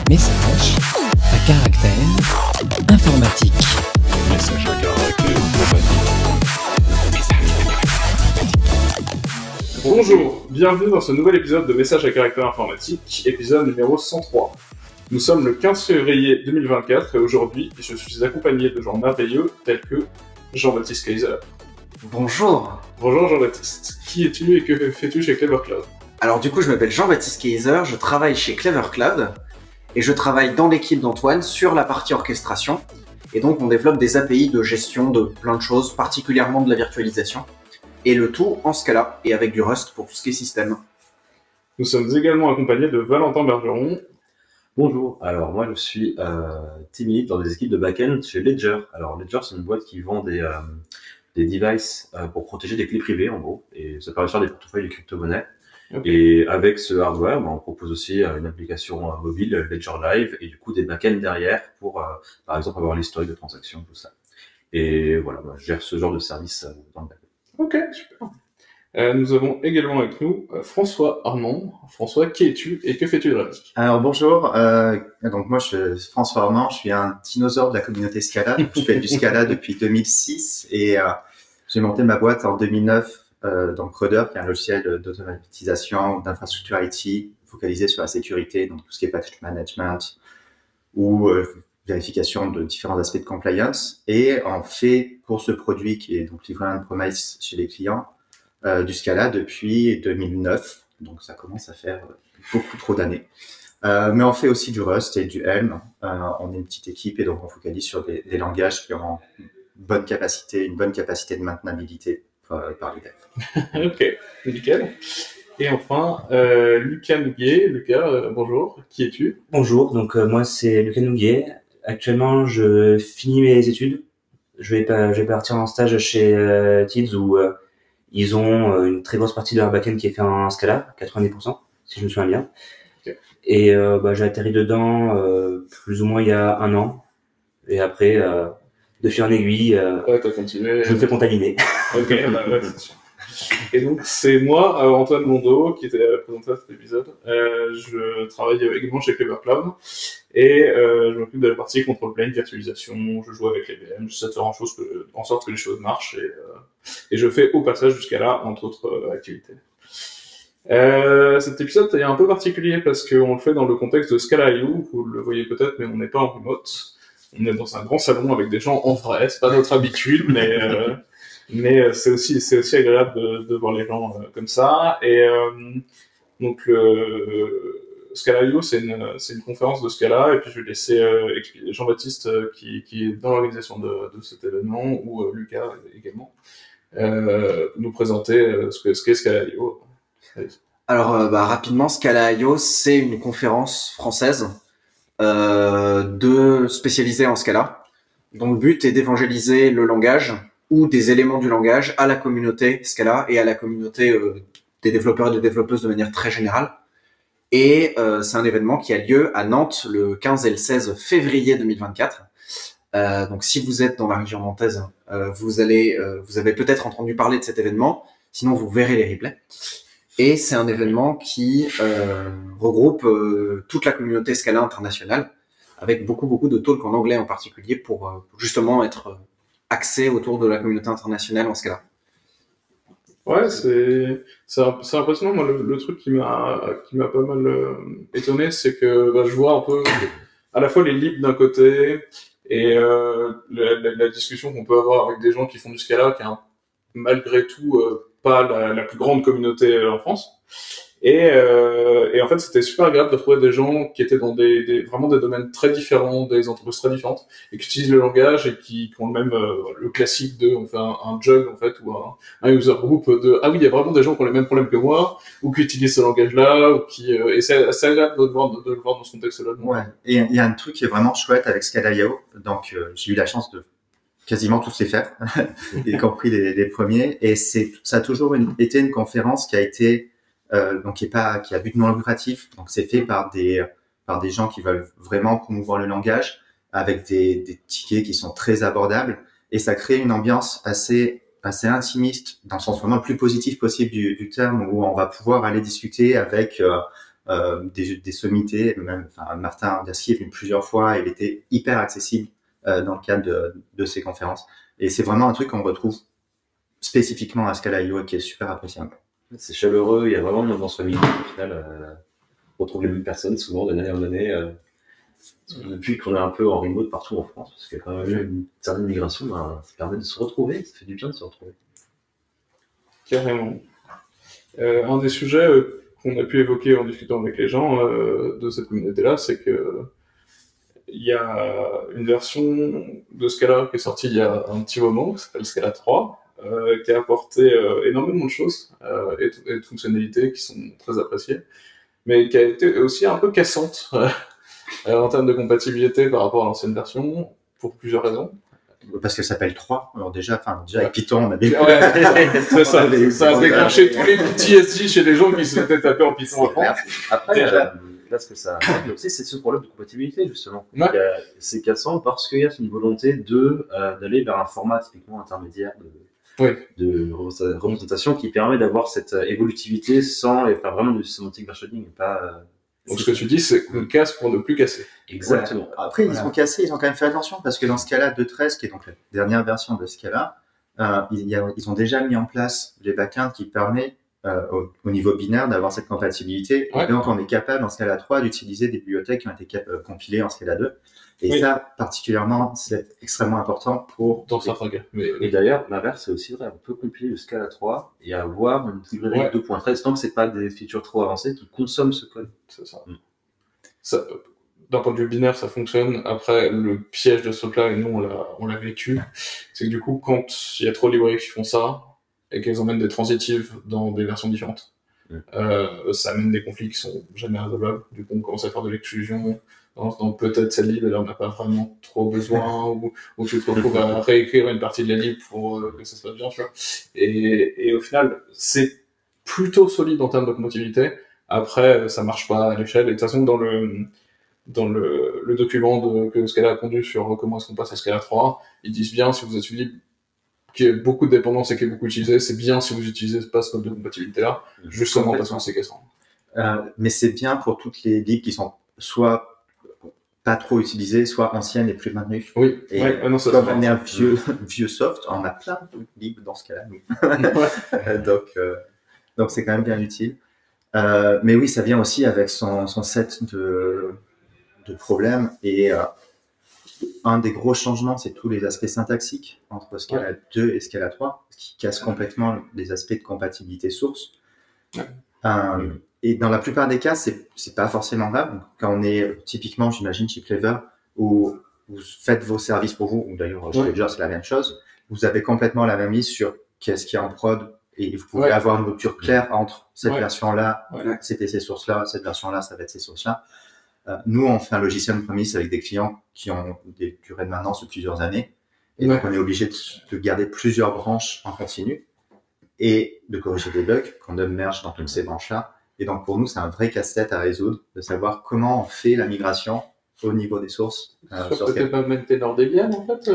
Message à caractère informatique. Message à caractère informatique. Bonjour, bienvenue dans ce nouvel épisode de Message à caractère informatique, épisode numéro 103. Nous sommes le 15 février 2024 et aujourd'hui, je suis accompagné de gens merveilleux tels que Jean-Baptiste Kaiser. Bonjour. Bonjour Jean-Baptiste, qui es-tu et que fais-tu chez Clever Cloud? Alors du coup, je m'appelle Jean-Baptiste Kaiser, je travaille chez Clever Cloud et je travaille dans l'équipe d'Antoine sur la partie orchestration. Et donc, on développe des API de gestion de plein de choses, particulièrement de la virtualisation. Et le tout en Scala et avec du Rust pour tout ce qui est système. Nous sommes également accompagnés de Valentin Bergeron. Bonjour, alors moi je suis team lead dans des équipes de back-end chez Ledger. Alors Ledger c'est une boîte qui vend des devices pour protéger des clés privées en gros, et ça permet de faire des portefeuilles de crypto-monnaies. Okay. Et avec ce hardware, on propose aussi une application mobile, Ledger Live, et du coup des back-ends derrière pour par exemple avoir l'historique de transactions, tout ça. Et voilà, je gère ce genre de service dans le back-end. Ok, super. Nous avons également avec nous François Armand. François, qui es-tu et que fais-tu de la vie? Alors bonjour, donc moi je suis François Armand, je suis un dinosaure de la communauté Scala. Je fais du Scala depuis 2006 et j'ai monté ma boîte en 2009 dans Crudder, qui est un logiciel d'automatisation d'infrastructure IT focalisé sur la sécurité, donc tout ce qui est patch management ou vérification de différents aspects de compliance. Et on fait pour ce produit qui est donc livré en premise chez les clients, du Scala depuis 2009, donc ça commence à faire beaucoup trop d'années. Mais on fait aussi du Rust et du Helm. On est une petite équipe et donc on focalise sur des langages qui ont une bonne capacité de maintenabilité par les devs. Ok, nickel. Et enfin, Lucas Nouguet. Lucas, bonjour, qui es-tu? Bonjour, donc moi c'est Lucas Nouguet. Actuellement, je finis mes études. Je vais partir en stage chez Tids où ils ont une très grosse partie de leur backend qui est fait en Scala, 90%, si je me souviens bien. Okay. Et j'ai atterri dedans plus ou moins il y a un an. Et après, de fil en aiguille, t'as continué. Je me fais contaminer. Ok, ouais, c'est sûr. Et donc, c'est moi, Antoine Blondeau, qui était présenté à cet épisode. Je travaille également chez Clever Cloud. Et je m'occupe de la partie control plane, virtualisation, je joue avec les VM, j'essaie de faire en sorte que les choses marchent et je fais au passage jusqu'à là, entre autres activités. Cet épisode est un peu particulier parce qu'on le fait dans le contexte de Scala.io, vous le voyez peut-être, mais on n'est pas en remote. On est dans un grand salon avec des gens en vrai, c'est pas notre habitude, mais c'est aussi agréable de voir les gens comme ça. Et donc Scala.io, c'est une conférence de Scala, et puis je vais laisser Jean-Baptiste, qui est dans l'organisation de cet événement, ou Lucas également, nous présenter ce qu'est Scala.io. Alors rapidement, Scala.io, c'est une conférence française spécialisée en Scala, dont le but est d'évangéliser le langage ou des éléments du langage à la communauté Scala et à la communauté des développeurs et des développeuses de manière très générale. Et c'est un événement qui a lieu à Nantes le 15 et le 16 février 2024. Donc si vous êtes dans la région nantaise, vous avez peut-être entendu parler de cet événement, sinon vous verrez les replays. Et c'est un événement qui regroupe toute la communauté Scala internationale, avec beaucoup de talks en anglais en particulier pour justement être axé autour de la communauté internationale en Scala. Ouais, c'est impressionnant. Moi, le truc qui m'a pas mal étonné, c'est que je vois un peu à la fois les libs d'un côté et la discussion qu'on peut avoir avec des gens qui font du Scala, qui est malgré tout pas la plus grande communauté en France. Et en fait, c'était super agréable de trouver des gens qui étaient dans vraiment des domaines très différents, des entreprises très différentes, et qui utilisent le langage et qui ont même le classique de on fait un jug en fait, ou un user group de ah oui, il y a vraiment des gens qui ont les mêmes problèmes que moi, ou qui utilisent ce langage-là, ou qui et c'est assez agréable de le voir dans ce contexte-là. Ouais. Et il y a un truc qui est vraiment chouette avec Scala.io. Donc j'ai eu la chance de quasiment tous les faire, y compris les premiers. Et ça a toujours été une conférence qui a été donc qui a but non lucratif. Donc c'est fait par des gens qui veulent vraiment promouvoir le langage avec des tickets qui sont très abordables, et ça crée une ambiance assez intimiste dans le sens vraiment le plus positif possible du terme, où on va pouvoir aller discuter avec des sommités. Même, enfin, Martin Derski est venu plusieurs fois. Il était hyper accessible dans le cadre de ces conférences. Et c'est vraiment un truc qu'on retrouve spécifiquement à Scala.io qui est super appréciable. C'est chaleureux, il y a vraiment une ambiance familiale. Au final, on retrouve les mêmes personnes souvent d'année en année. Depuis qu'on est un peu en remote partout en France, parce qu'il y a quand même eu une certaine migration, ben, ça permet de se retrouver, ça fait du bien de se retrouver. Carrément. Un des sujets qu'on a pu évoquer en discutant avec les gens de cette communauté-là, c'est que il y a une version de Scala qui est sortie il y a un petit moment, qui s'appelle Scala 3, qui a apporté énormément de choses et de fonctionnalités qui sont très appréciées, mais qui a été aussi un peu cassante en termes de compatibilité par rapport à l'ancienne version, pour plusieurs raisons. Parce qu'elle s'appelle 3. Alors déjà avec Python, on avait... Ouais, c'est ça. Ça a déclenché tous les PTSD chez les gens qui s'étaient tapés en Python avant. Après, là, ce que ça règle aussi, c'est ce problème de compatibilité, justement. Ouais. C'est cassant parce qu'il y a une volonté d'aller vers un format typiquement intermédiaire de représentation qui permet d'avoir cette évolutivité sans faire vraiment du semantic versioning et pas... Donc ce que tu dis, c'est qu'on casse pour ne plus casser. Exactement. Ouais. Après, ils sont cassés, ils ont quand même fait attention parce que dans Scala 2.13, qui est donc la dernière version de Scala, ils ont déjà mis en place les backends qui permettent au niveau binaire d'avoir cette compatibilité. Ouais. Et donc, on est capable en Scala 3 d'utiliser des bibliothèques qui ont été compilées en Scala 2. Et ça, particulièrement, c'est extrêmement important pour... Dans certains cas. Et d'ailleurs, l'inverse, c'est aussi vrai. On peut compiler le Scala 3 et avoir une librairie 2.13 tant que c'est pas des features trop avancées qui consomment ce code. C'est ça. Ça, d'un point de vue binaire, ça fonctionne. Après, le piège de ce truc-là, et nous, on l'a vécu, c'est que du coup, quand il y a trop de librairies qui font ça, et qu'elles emmènent des transitives dans des versions différentes, ça amène des conflits qui sont jamais résolubles. Du coup, on commence à faire de l'exclusion. Donc peut-être cette lib, on n'a pas vraiment trop besoin, ou tu te retrouves à réécrire une partie de la lib pour que ça se passe bien, tu vois. Et au final, c'est plutôt solide en termes de compatibilité. Après, ça marche pas à l'échelle. Et de toute façon, dans le document que Scala a pondu sur comment est-ce qu'on passe à Scala 3, ils disent bien, si vous êtes une lib qui a beaucoup de dépendances et qui est beaucoup utilisée, c'est bien si vous utilisez pas ce mode de compatibilité-là, justement parce que c'est cassant. Mais c'est bien pour toutes les libs qui sont soit pas trop utilisées, soit anciennes et plus maintenues. Oui, et non, ça comme on est un vieux soft, on a plein de libs dans ce cas-là, nous. Donc c'est quand même bien utile. Mais oui, ça vient aussi avec son set de problèmes. Et un des gros changements, c'est tous les aspects syntaxiques entre Scala 2 et Scala 3, ce qui casse complètement les aspects de compatibilité source. Et dans la plupart des cas, c'est pas forcément grave. Quand on est typiquement, j'imagine, chez Clever, où vous faites vos services pour vous, ou d'ailleurs chez Ledger, c'est la même chose, vous avez complètement la même mise sur qu'est-ce qui est en prod, et vous pouvez avoir une rupture claire entre cette version-là, c'était ces sources-là, cette version-là, ça va être ces sources-là. Nous, on fait un logiciel on-premise avec des clients qui ont des durées de maintenance de plusieurs années, et donc on est obligé de garder plusieurs branches en continu, et de corriger des bugs qu'on merge dans toutes ces branches-là. Et donc, pour nous, c'est un vrai casse-tête à résoudre de savoir comment on fait la migration au niveau des sources. Peut-être pas maintainer Debian, en fait.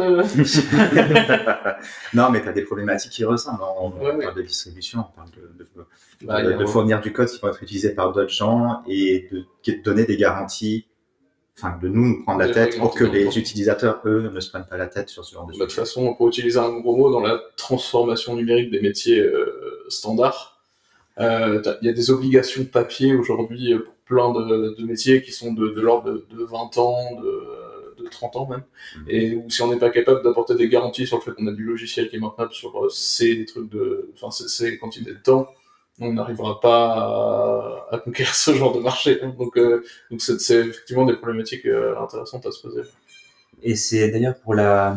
Non, mais tu as des problématiques qui ressemblent. On parle de distribution, on parle de fournir du code qui va être utilisé par d'autres gens et de donner des garanties, enfin, de nous prendre la tête pour que les utilisateurs, eux, ne se prennent pas la tête sur ce genre de choses. De toute façon, pour utiliser un gros mot, dans la transformation numérique des métiers standards, il y a des obligations de papier aujourd'hui pour plein de métiers qui sont de l'ordre de 20 ans, de 30 ans même. Et où si on n'est pas capable d'apporter des garanties sur le fait qu'on a du logiciel qui est maintenable sur ces trucs ces quantités de temps, on n'arrivera pas à conquérir ce genre de marché. Donc c'est effectivement des problématiques intéressantes à se poser. Et c'est d'ailleurs pour la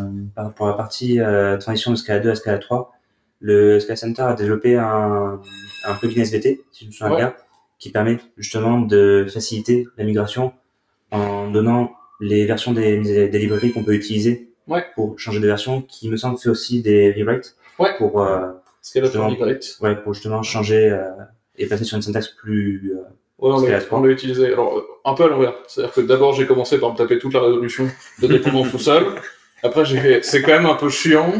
partie transition de Scala 2 à Scala 3, le Scala Center a développé un plugin SVT, si je me souviens bien, qui permet justement de faciliter la migration en donnant les versions des librairies qu'on peut utiliser pour changer de version, qui me semble fait aussi des rewrites pour justement changer et passer sur une syntaxe plus on l'a utilisé alors un peu à l'envers, c'est-à-dire que d'abord j'ai commencé par me taper toute la résolution de dépendance tout seul. Après j'ai fait c'est quand même un peu chiant,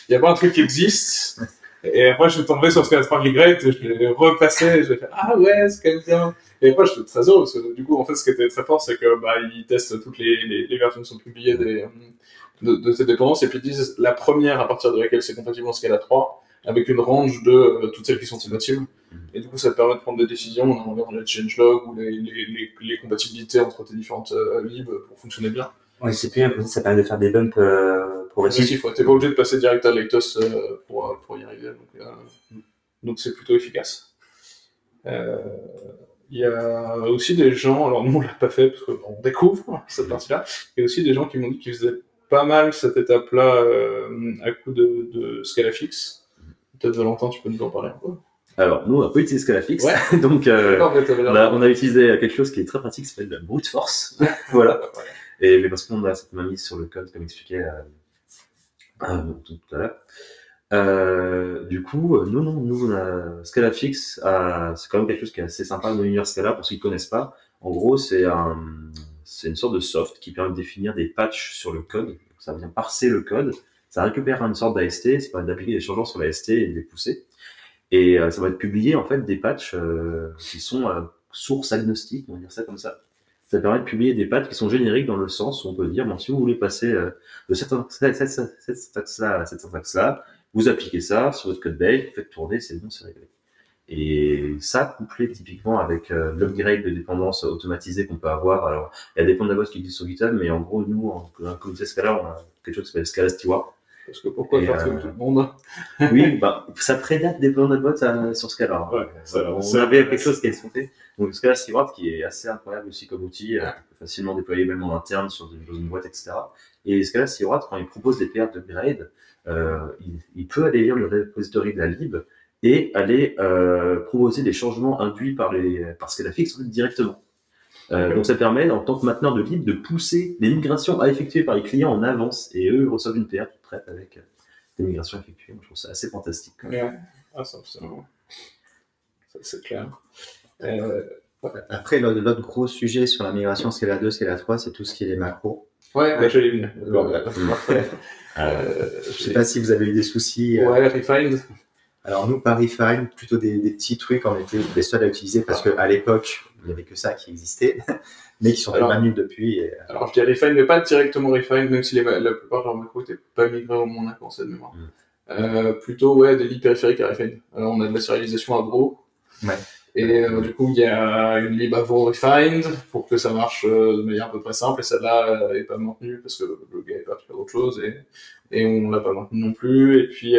il y a pas un truc qui existe. Et après, je suis tombé sur Scala 3 Migrate, et je l'ai repassé, j'ai fait, ah ouais, c'est quand même bien. Et après, j'étais très heureux, parce que du coup, en fait, ce qui était très fort, c'est que, bah, ils testent toutes les versions qui sont publiées de ces dépendances, et puis ils disent la première à partir de laquelle c'est compatible en Scala 3, avec une range de toutes celles qui sont compatibles. Et du coup, ça te permet de prendre des décisions en regardant les changelog ou les compatibilités entre tes différentes libs pour fonctionner bien. Ouais, c'est plus impossible, ça permet de faire des bumps progressifs. Ouais. T'es pas obligé de passer direct à Lectos pour y arriver. Donc c'est plutôt efficace. Il y a aussi des gens, alors nous on l'a pas fait parce qu'on découvre cette partie-là, il y a aussi des gens qui m'ont dit qu'ils faisaient pas mal cette étape-là à coup de Scala fixe. Peut-être Valentin, tu peux nous en parler un peu. Alors, nous, on n'a pas utilisé Scala fixe. Ouais. Donc, on a utilisé quelque chose qui est très pratique, qui s'appelle la brute force. Voilà. Et mais parce qu'on a cette main mise sur le code, comme expliqué tout à l'heure. Du coup, nous, on a Scala fixe. C'est quand même quelque chose qui est assez sympa dans l'univers Scala pour ceux qui ne connaissent pas. En gros, c'est une sorte de soft qui permet de définir des patchs sur le code. Donc, ça vient parser le code. Ça récupère une sorte d'AST, ça permet d'appliquer des changements sur l'AST et de les pousser. Et ça va être publié en fait des patchs qui sont source agnostique, on va dire ça comme ça. Ça permet de publier des patchs qui sont génériques dans le sens où on peut dire, bon, si vous voulez passer de cette syntaxe-là à cette syntaxe-là, vous appliquez ça sur votre code base, vous faites tourner, c'est bon, c'est réglé. Et ça, couplé typiquement avec l'upgrade de dépendance automatisée qu'on peut avoir. Alors, il y a des pandabots qui existent sur GitHub, mais en gros, nous, en communauté Scala, on a quelque chose qui s'appelle Scala Steward. Parce que pourquoi faire comme tout le monde? Oui, bah, ça prédate des pandabots sur Scala. Ouais, on avait quelque chose qui est sauté. Donc, Scala Steward, qui est assez incroyable aussi comme outil, facilement déployé même en interne dans une boîte, etc. Et Scala Steward, quand il propose des PR d'upgrade, il peut aller lire le repository de la lib et aller proposer des changements induits par Scala fixe directement. Donc ça permet, en tant que mainteneur de lib, de pousser les migrations à effectuer par les clients en avance, et eux reçoivent une PR toute prête avec des migrations effectuées. Moi, je trouve ça assez fantastique. Ouais. Ah, ça c'est clair. Après, l'autre gros sujet sur la migration Scala 2, Scala 3, c'est tout ce qui est les macros. Ouais, bah, je l'ai vu. Je sais pas si vous avez eu des soucis. Ouais, Refined. Alors nous, par Refine, plutôt des petits trucs, on était les seuls à utiliser parce qu'à l'époque, il n'y avait que ça qui existait, mais qui sont maintenus depuis. Alors je dis Refine, mais pas directement Refine, même si la plupart de leurs macros n'étaient pas migrés au moins de mémoire. Plutôt, ouais, des libs périphériques à Refine. Alors on a de la serialisation à Bro. Ouais. Et du coup, il y a une lib Avro Refined pour que ça marche de manière à peu près simple, et celle-là est pas maintenue parce que le gars est parti faire autre chose, et on l'a pas maintenue non plus. Et puis,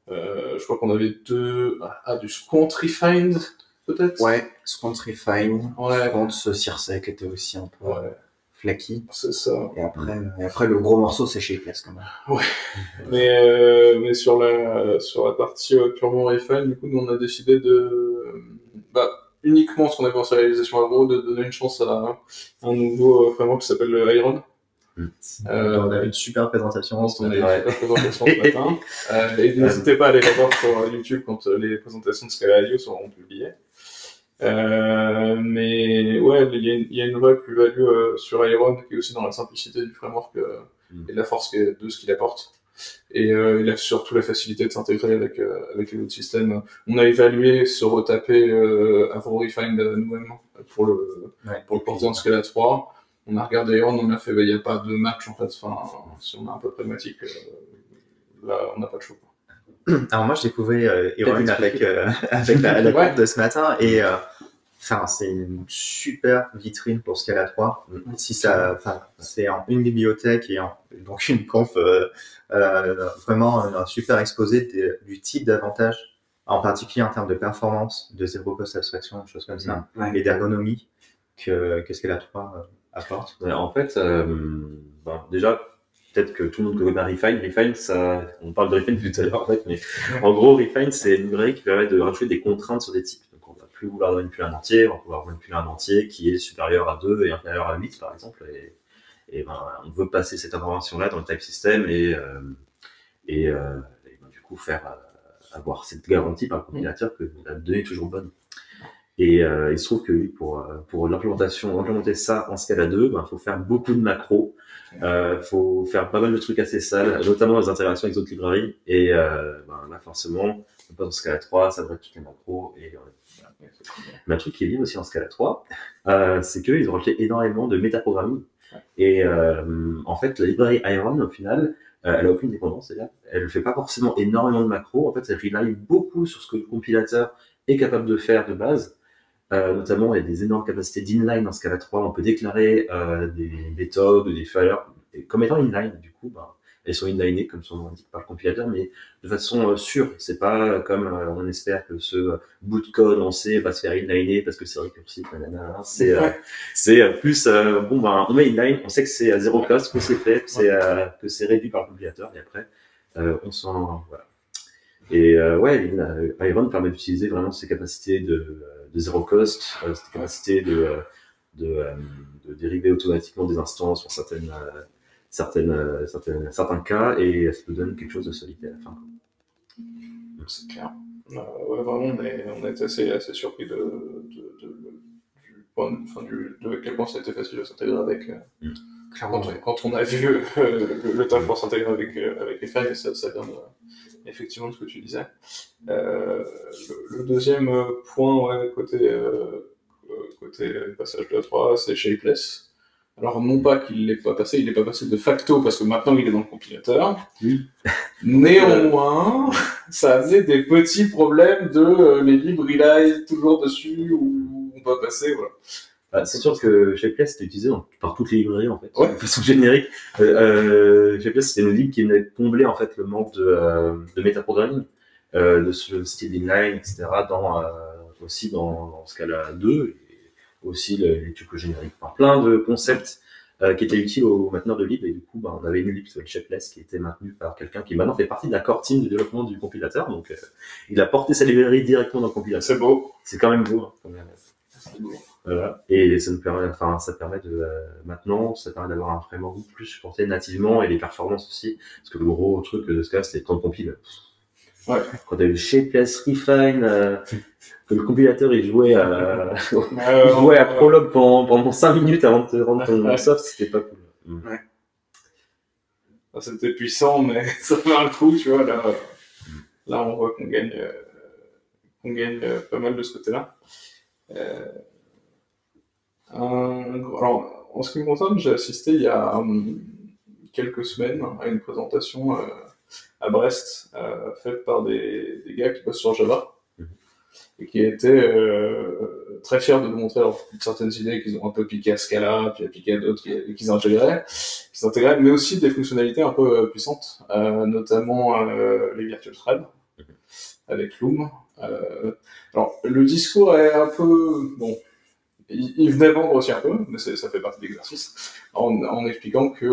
je crois qu'on avait du Squant Refined, peut-être. Ouais, Squant Refine, Ouais. Squant Sirsec était aussi un peu flaky. C'est ça. Et après, le gros morceau, c'est chez Eclipse quand même. Mais sur la partie purement Refine, du coup, nous on a décidé uniquement ce qu'on avait en serialisation agro, de donner une chance à un nouveau framework qui s'appelle le Iron. On avait une super présentation. On a eu une super présentation ce matin. Et n'hésitez pas à aller la voir sur YouTube quand les présentations de Scala.io seront publiées. Mais ouais, il y a une vraie plus-value sur Iron qui est aussi dans la simplicité du framework et de la force de ce qu'il apporte. Et il a surtout la facilité de s'intégrer avec les autres systèmes. On a évalué se retaper Avro Refined nous-mêmes pour le porter en Scala 3. On a regardé Iron, on a fait, il n'y a pas de match en fait. Enfin, si on est un peu pragmatique, là, on n'a pas de choix. Alors moi, je découvrais Iron avec la courbe de ce matin et c'est une super vitrine pour Scala 3. Si c'est en une bibliothèque et donc une conf vraiment un super exposé du type d'avantages, en particulier en termes de performance, de zéro cost abstraction, des choses comme ça, et d'ergonomie que Scala 3 apporte. En fait, déjà, peut-être que tout le monde connaît pas Refine. Refine, on parle de Refine tout à l'heure, en fait, mais en gros, Refine, c'est une librairie qui permet de rajouter des contraintes sur des types. Donc, on va plus vouloir manipuler un entier, on va pouvoir manipuler un entier qui est supérieur à 2 et inférieur à 8, par exemple. Et on veut passer cette information-là dans le type system et du coup, avoir cette garantie par le compilateur que la donnée est toujours bonne. Et il se trouve que oui, pour implémenter ça en Scala 2, ben, faut faire beaucoup de macros. Faut faire pas mal de trucs assez sales, notamment les intégrations avec d'autres librairies. Et ben, là, forcément, on passe en Scala 3, ça devrait être toutes les macros. Et voilà. Mais un truc qui est bien aussi en Scala 3, c'est qu'ils ont rajouté énormément de métaprogramming. Et en fait, la librairie Iron, au final, elle a aucune dépendance, c'est-à-dire, elle fait pas forcément énormément de macros. En fait, elle rely beaucoup sur ce que le compilateur est capable de faire de base. Notamment, il y a des énormes capacités d'inline dans Scala 3. On peut déclarer des méthodes ou des valeurs comme étant inline. Du coup, ben, elles sont inlinées, comme son nom indique, par le compilateur, mais de façon sûre. C'est pas comme on espère que ce bout de code en C va se faire inliner parce que c'est récursif, nanana. C'est plus, bon, ben, on met inline, on sait que c'est à zéro cost, que c'est fait, que c'est réduit par le compilateur, et après, on s'en, voilà. Et ouais, Iron permet d'utiliser vraiment ses capacités de zero cost, cette capacité de dériver automatiquement des instances pour certains cas, et ça te donne quelque chose de solide à la fin. C'est clair. Ouais, vraiment, on est assez surpris de quel point ça a été facile de s'intégrer avec. Quand on a vu le taf pour s'intégrer avec les failles, ça vient effectivement de ce que tu disais. Le deuxième point, ouais, côté passage de 3, c'est Shapeless. Alors non pas qu'il l'ait pas passé, il n'est pas passé de facto parce que maintenant il est dans le compilateur. Oui. Néanmoins, ça a amené des petits problèmes de les libres rely toujours dessus ou on peut passer, voilà. Ah, c'est sûr que Shapeless c'était utilisé par toutes les librairies en fait, de façon générique. Shapeless c'était une libre qui venait combler en fait le manque de métaprogramming, de ce style inline, etc. Aussi dans Scala 2 et aussi les trucs génériques. Enfin, plein de concepts qui étaient utiles aux mainteneurs de lib, et du coup on avait une lib qui s'appelle Shapeless qui était maintenue par quelqu'un qui maintenant fait partie d'un core team de développement du compilateur, donc il a porté sa librairie directement dans le compilateur. C'est beau. C'est quand même beau. Hein, c'est beau. Voilà. Et ça permet maintenant, ça permet d'avoir un framework plus supporté nativement et les performances aussi. Parce que le gros truc de ce cas, c'était le temps de compile. Ouais. Quand t'as eu le Shapeless Refine, que le compilateur il jouait à Prolog pendant 5 minutes avant de te rendre ton soft, c'était pas cool. Ouais. C'était puissant, mais ça fait un coup, tu vois. Là, on voit qu'on gagne pas mal de ce côté-là. Alors, en ce qui me concerne, j'ai assisté il y a quelques semaines à une présentation à Brest faite par des gars qui bossent sur Java et qui étaient très fiers de nous montrer certaines idées qu'ils ont un peu piquées à Scala, puis appliquées à d'autres qu'ils intégraient, mais aussi des fonctionnalités un peu puissantes, notamment les virtual threads avec Loom. Alors, le discours est un peu... bon. Il venait vendre aussi un peu, mais ça fait partie de l'exercice, en expliquant que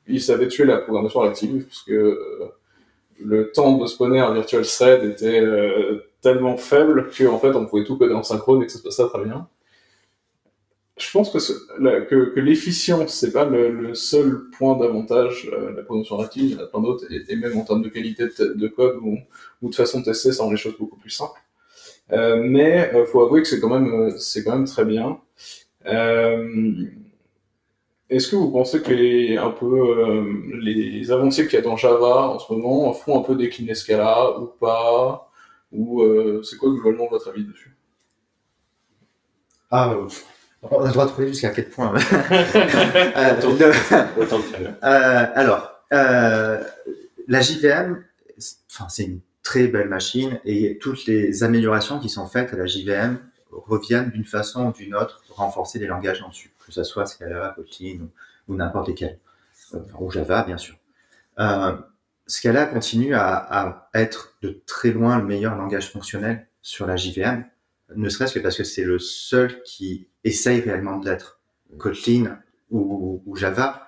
il savait tuer la programmation réactive, puisque le temps de spawner un virtual thread était tellement faible qu'en fait on pouvait tout coder en synchrone et que ça se passait très bien. Je pense que l'efficience, c'est pas le seul point d'avantage de la programmation réactive, il y en a plein d'autres, et même en termes de qualité de code ou de façon de tester, ça rend les choses beaucoup plus simples. Mais faut avouer que c'est quand même très bien. Est-ce que vous pensez que les avancées qu'il y a dans Java en ce moment font un peu décliner Scala ou pas, ou c'est quoi globalement votre avis dessus? On a le droit de trouver jusqu'à quel point. La JVM, c'est une très belle machine et toutes les améliorations qui sont faites à la JVM reviennent d'une façon ou d'une autre renforcer les langages dessus, que ce soit Scala, Kotlin ou n'importe lesquels, ou Java bien sûr. Scala continue à être de très loin le meilleur langage fonctionnel sur la JVM, ne serait-ce que parce que c'est le seul qui essaye réellement de l'être. Kotlin ou Java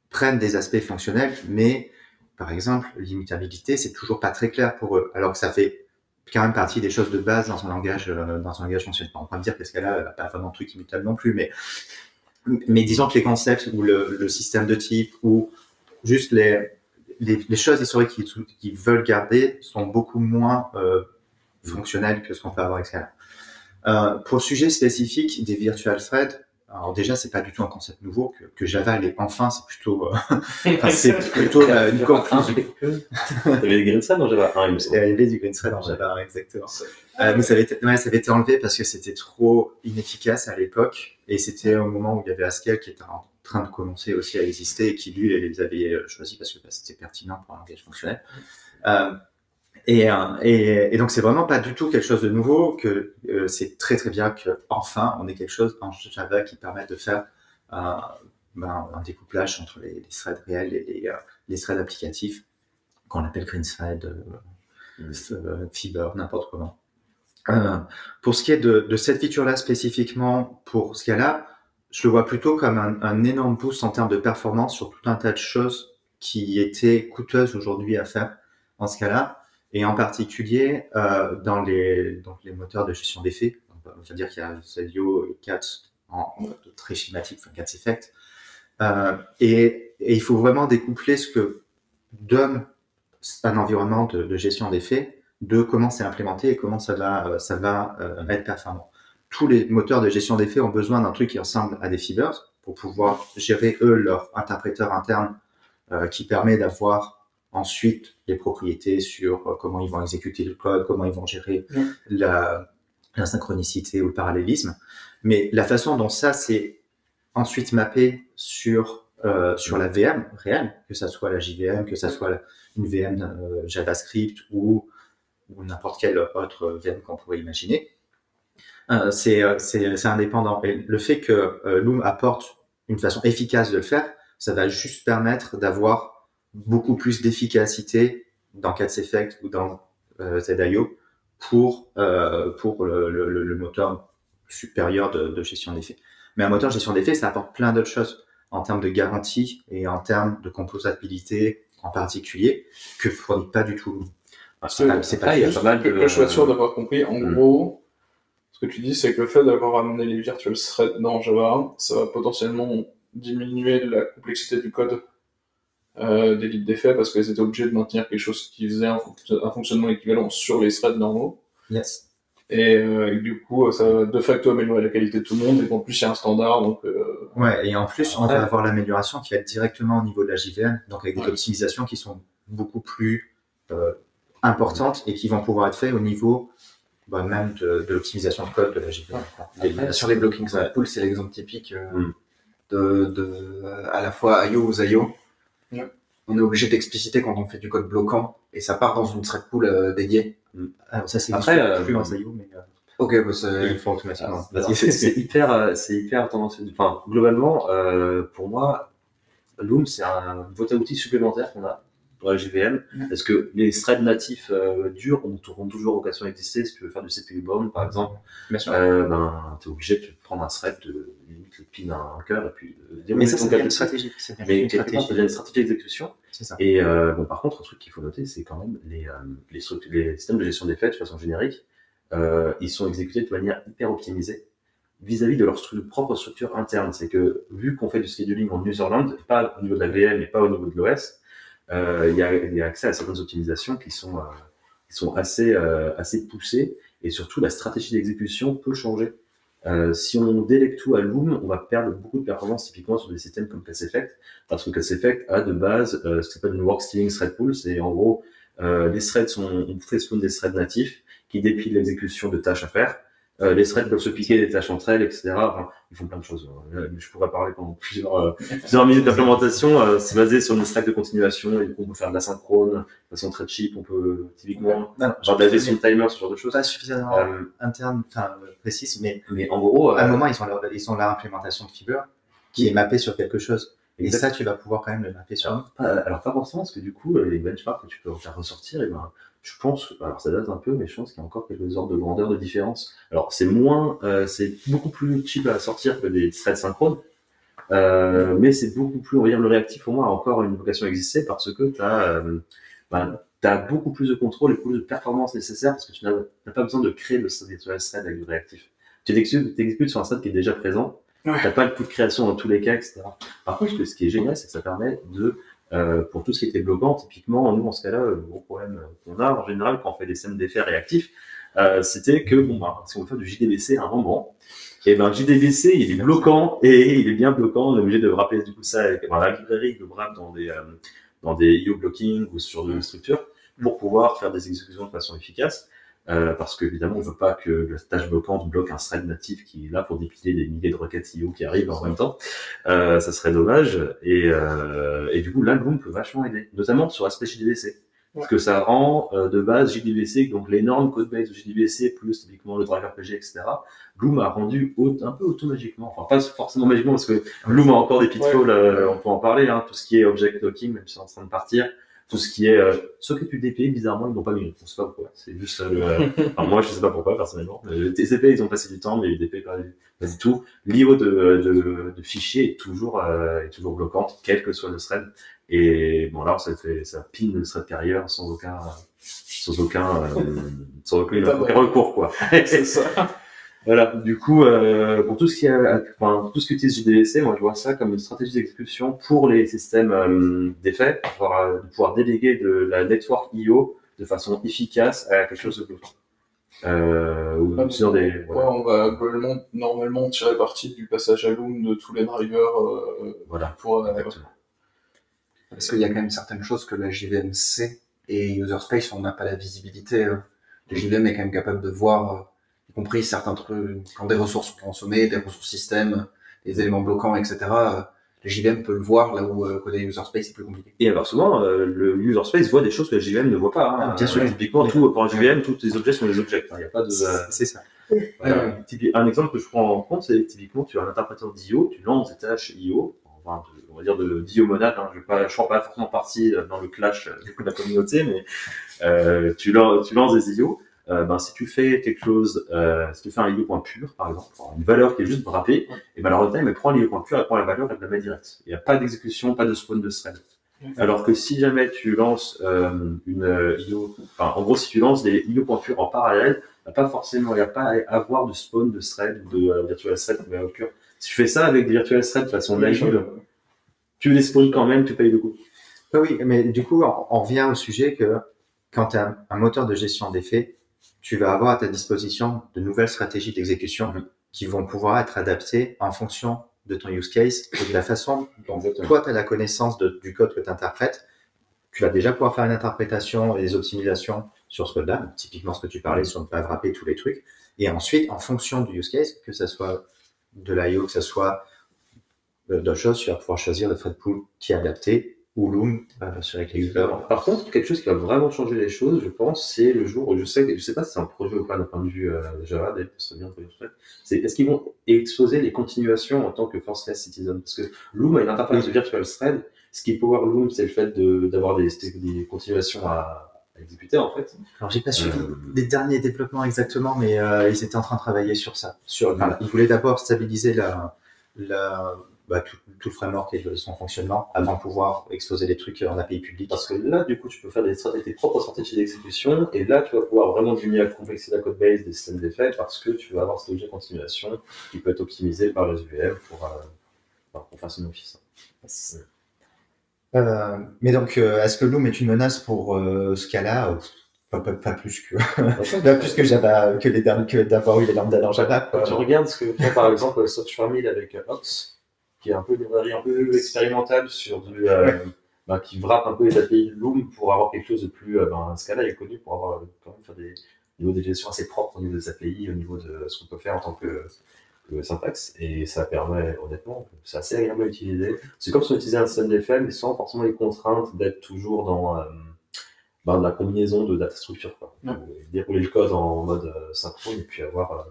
prennent des aspects fonctionnels, mais par exemple, l'immutabilité, c'est toujours pas très clair pour eux, alors que ça fait quand même partie des choses de base dans son langage fonctionnel. On peut me dire que Scala n'a pas vraiment de truc immutable non plus, mais disons que les concepts ou le système de type ou juste les choses historiques qu'ils veulent garder sont beaucoup moins fonctionnel que ce qu'on peut avoir avec Scala. Pour le sujet spécifique des virtual threads, alors déjà, c'est pas du tout un concept nouveau que Java l'est enfin, c'est plutôt, une conclusion. T'avais des green threads dans Java 1, il me C'est semble. arrivé du green thread dans Java, exactement. Mais ça avait été enlevé parce que c'était trop inefficace à l'époque et c'était au moment où il y avait Haskell qui était en train de commencer aussi à exister et qui lui les avait choisis parce que c'était pertinent pour un langage fonctionnel. Et donc c'est vraiment pas du tout quelque chose de nouveau, que c'est très très bien que enfin on ait quelque chose en Java qui permette de faire un découplage entre les threads réels et les threads applicatifs qu'on appelle green thread, Fiber, n'importe comment. Pour ce qui est de cette feature-là spécifiquement pour Scala, je le vois plutôt comme un énorme boost en termes de performance sur tout un tas de choses qui étaient coûteuses aujourd'hui à faire en Scala. Et en particulier dans les moteurs de gestion d'effets. On va dire qu'il y a Zayo et Cats en très schématique, enfin Cats Effect. Et il faut vraiment découpler ce que donne un environnement de gestion d'effets de comment c'est implémenté et comment ça va être performant. Tous les moteurs de gestion d'effets ont besoin d'un truc qui ressemble à des fibers pour pouvoir gérer eux leur interpréteur interne qui permet d'avoir ensuite les propriétés sur comment ils vont exécuter le code, comment ils vont gérer la synchronicité ou le parallélisme. Mais la façon dont ça s'est ensuite mappé sur la VM réelle, que ça soit la JVM, que ça soit une VM JavaScript ou n'importe quelle autre VM qu'on pourrait imaginer, c'est indépendant. Et le fait que Loom apporte une façon efficace de le faire, ça va juste permettre d'avoir beaucoup plus d'efficacité dans Cats Effect ou dans ZIO pour le moteur supérieur de gestion d'effets. Mais un moteur de gestion d'effets, ça apporte plein d'autres choses en termes de garantie et en termes de composabilité en particulier que fournit pas du tout. C'est pas il y a pas mal de... Je suis pas sûr d'avoir compris. En gros, ce que tu dis, c'est que le fait d'avoir amené les virtual threads dans Java, ça va potentiellement diminuer la complexité du code des libres d'effets parce qu'ils étaient obligés de maintenir quelque chose qui faisait un fonctionnement équivalent sur les threads normaux. Yes. Et du coup, ça va de facto améliorer la qualité de tout le monde et qu'en plus, il y a un standard. Donc, ouais, et en plus, on va avoir l'amélioration qui va être directement au niveau de la JVM, donc avec des optimisations qui sont beaucoup plus importantes et qui vont pouvoir être faites au niveau même de l'optimisation de code de la JVM. Sur les blocking pool, c'est l'exemple typique de à la fois IO ou ZIO. Ouais. On est obligé d'expliciter quand on fait du code bloquant et ça part dans une thread pool dédiée. Alors ça c'est plus en ZIO, mais ok, bah ils le font automatiquement. C'est hyper tendancieux. Enfin, globalement, pour moi, Loom, c'est une boîte à outils supplémentaire qu'on a pour la JVM, parce que les threads natifs durs auront toujours vocation à exister. Si tu veux faire du CPU bound, par exemple, t'es obligé de prendre un thread, de limite le pin un cœur, et puis mais ça, c'est une stratégie. Mais une stratégie d'exécution. C'est ça. Et par contre, un truc qu'il faut noter, c'est quand même les systèmes de gestion des faits de façon générique, ils sont exécutés de manière hyper optimisée vis-à-vis de leur propre structure interne. C'est que vu qu'on fait du scheduling en userland, pas au niveau de la VM et pas au niveau de l'OS, il y a accès à certaines optimisations qui sont assez poussées, et surtout la stratégie d'exécution peut changer. Si on délègue tout à Loom, on va perdre beaucoup de performance typiquement sur des systèmes comme Cats Effect, parce que Cats Effect a de base ce qu'on s'appelle une work stealing thread pool. C'est en gros les threads on fait spawn des threads natifs qui dépilent l'exécution de tâches à faire. Les threads peuvent se piquer des tâches entre elles, etc. Enfin, ils font plein de choses. Je pourrais parler pendant plusieurs minutes d'implémentation. C'est basé sur une stack de continuation, et on peut faire de la synchrone, de façon très cheap. On peut typiquement genre de la gestion de timer, ce genre de choses. Pas suffisamment interne, précise, mais en gros, à un moment ils ont leur implémentation de Fiber qui est mappée sur quelque chose. Et ça, tu vas pouvoir quand même le mapper sur. Alors pas forcément, parce que du coup, les benchmarks que tu peux faire ressortir, et je pense, alors ça date un peu, mais je pense qu'il y a encore quelques ordres de grandeur de différence. Alors c'est beaucoup plus cheap à sortir que des threads synchrones, mais c'est beaucoup plus, on va dire, le réactif au moins a encore une vocation à exister parce que t'as beaucoup plus de contrôle et beaucoup plus de performance nécessaire parce que tu n'as pas besoin de créer le thread avec du réactif. Tu t'exécutes sur un thread qui est déjà présent. Ouais. T'as pas le coût de création dans tous les cas, etc. Par contre, ce qui est génial, c'est que ça permet pour tout ce qui était bloquant, typiquement, nous, en ce cas-là, le gros problème qu'on a, en général, quand on fait des systèmes d'effets réactifs, c'était que, bon, bah, si on veut faire du JDBC à un moment, et ben, JDBC, il est bloquant, et il est bien bloquant, on est obligé de rappeler du coup ça avec la librairie de wrap dans des IO blocking ou sur de structures pour pouvoir faire des exécutions de façon efficace. Parce qu'évidemment, on ne veut pas que la tâche bloquante bloque un thread natif qui est là pour dépiler des milliers de requêtes IO qui arrivent en même temps. Ça serait dommage. Et du coup, là, Loom peut vachement aider, notamment sur l'aspect JDBC. Parce que ça rend de base JDBC, donc l'énorme codebase de JDBC, plus typiquement le driver PG, etc. Loom a rendu un peu automagiquement, enfin pas forcément magiquement, parce que Loom a encore des pitfalls, on peut en parler, hein, tout ce qui est object locking, même si c'est en train de partir. Tout ce qui est s'occupe du DP, bizarrement, ils n'ont pas mis. On sait pas pourquoi. C'est juste enfin, moi, je sais pas pourquoi, personnellement. Les TCP, ils ont passé du temps, mais les DP, pas du tout. L'IO de fichiers est toujours bloquante, quel que soit le thread. Et bon, là, ça pine le thread carrier sans aucun recours, quoi. C'est ça. Voilà. Du coup, pour tout ce qui utilise JDBC, moi, je vois ça comme une stratégie d'exécution pour les systèmes d'effets, pour pouvoir déléguer de la network IO de façon efficace à quelque chose de bloquant. On va normalement tirer parti du passage à Loom de tous les drivers. Voilà. Parce qu'il y a quand même certaines choses que la JVM sait et User Space, on n'a pas la visibilité. La JVM est quand même capable de voir, y compris certains trucs, quand des ressources sont consommées, des ressources système, des éléments bloquants, etc. La JVM peut le voir là où côté User Space c'est plus compliqué. Et alors souvent, le User Space voit des choses que la JVM ne voit pas. Hein. Bien sûr. Typiquement, pour la JVM, tous les objets sont des objets. Il n'y a pas de. C'est ça. Voilà. Un exemple que je prends en compte, c'est typiquement, tu as un interpréteur d'IO, tu lances des tâches IO, on va dire d'IO monade, hein. Je ne prends pas forcément partie dans le clash de la communauté, mais tu lances des IO. Si tu fais quelque chose, si tu fais un IO.pur, par exemple, une valeur qui est juste wrappée, et ben la runtime, elle prend l'IO.pur, elle prend la valeur, elle la met direct. Il n'y a pas d'exécution, pas de spawn de thread. Alors que si jamais tu lances une IO, en gros, si tu lances des IO.pur en parallèle, il n'y a pas à avoir de spawn de thread ou de virtual thread qui va occur. Si tu fais ça avec des virtual thread de façon naïve, tu les spawns quand même, tu payes le coup. Oui, mais du coup, on revient au sujet que quand tu as un moteur de gestion d'effets, tu vas avoir à ta disposition de nouvelles stratégies d'exécution qui vont pouvoir être adaptées en fonction de ton use case et de la façon dont toi, tu as la connaissance du code que tu interprètes. Tu vas déjà pouvoir faire une interprétation et des optimisations sur ce code-là, typiquement ce que tu parlais sur ne pas wrapper tous les trucs. Et ensuite, en fonction du use case, que ce soit de l'IO, que ce soit d'autres choses, tu vas pouvoir choisir le thread pool qui est adapté ou Loom sur les clés. Par contre, quelque chose qui va vraiment changer les choses, je pense, c'est le jour où je sais pas si c'est un projet ou pas d'un point de vue Java, d'ailleurs, ce serait bien de faire. C'est est-ce qu'ils vont exposer les continuations en tant que first class citizen? Parce que Loom a une interface de virtual thread. Ce qui est Power Loom, c'est le fait d'avoir des continuations à exécuter, en fait. Alors, j'ai pas suivi les derniers développements exactement, mais ils étaient en train de travailler sur ça. Ils voulaient d'abord stabiliser tout le framework et son fonctionnement avant de pouvoir exposer des trucs en API public. Parce que là, du coup, tu peux faire tes propres stratégies d'exécution et là, tu vas pouvoir vraiment diminuer la complexité de la code base des systèmes d'effets parce que tu vas avoir cet objet continuation qui peut être optimisé par les UVM pour faire son office. Mais donc, est-ce que Loom est une menace pour Scala? Pas plus que Java, d'avoir eu les lambda dans Java. Quand tu regardes ce que fait par exemple Software Mill avec Ox, qui est un peu une librairie un peu expérimentale sur qui wrap un peu les API de Loom pour avoir quelque chose de plus. Scala est connu pour avoir quand même faire des niveaux de gestion assez propres au niveau des API, au niveau de ce qu'on peut faire en tant que syntaxe, et ça permet, honnêtement, c'est assez agréable à utiliser. C'est comme si on utilisait un système d'effets, mais sans forcément les contraintes d'être toujours dans la combinaison de data structure. Dérouler le code en mode synchrone et puis avoir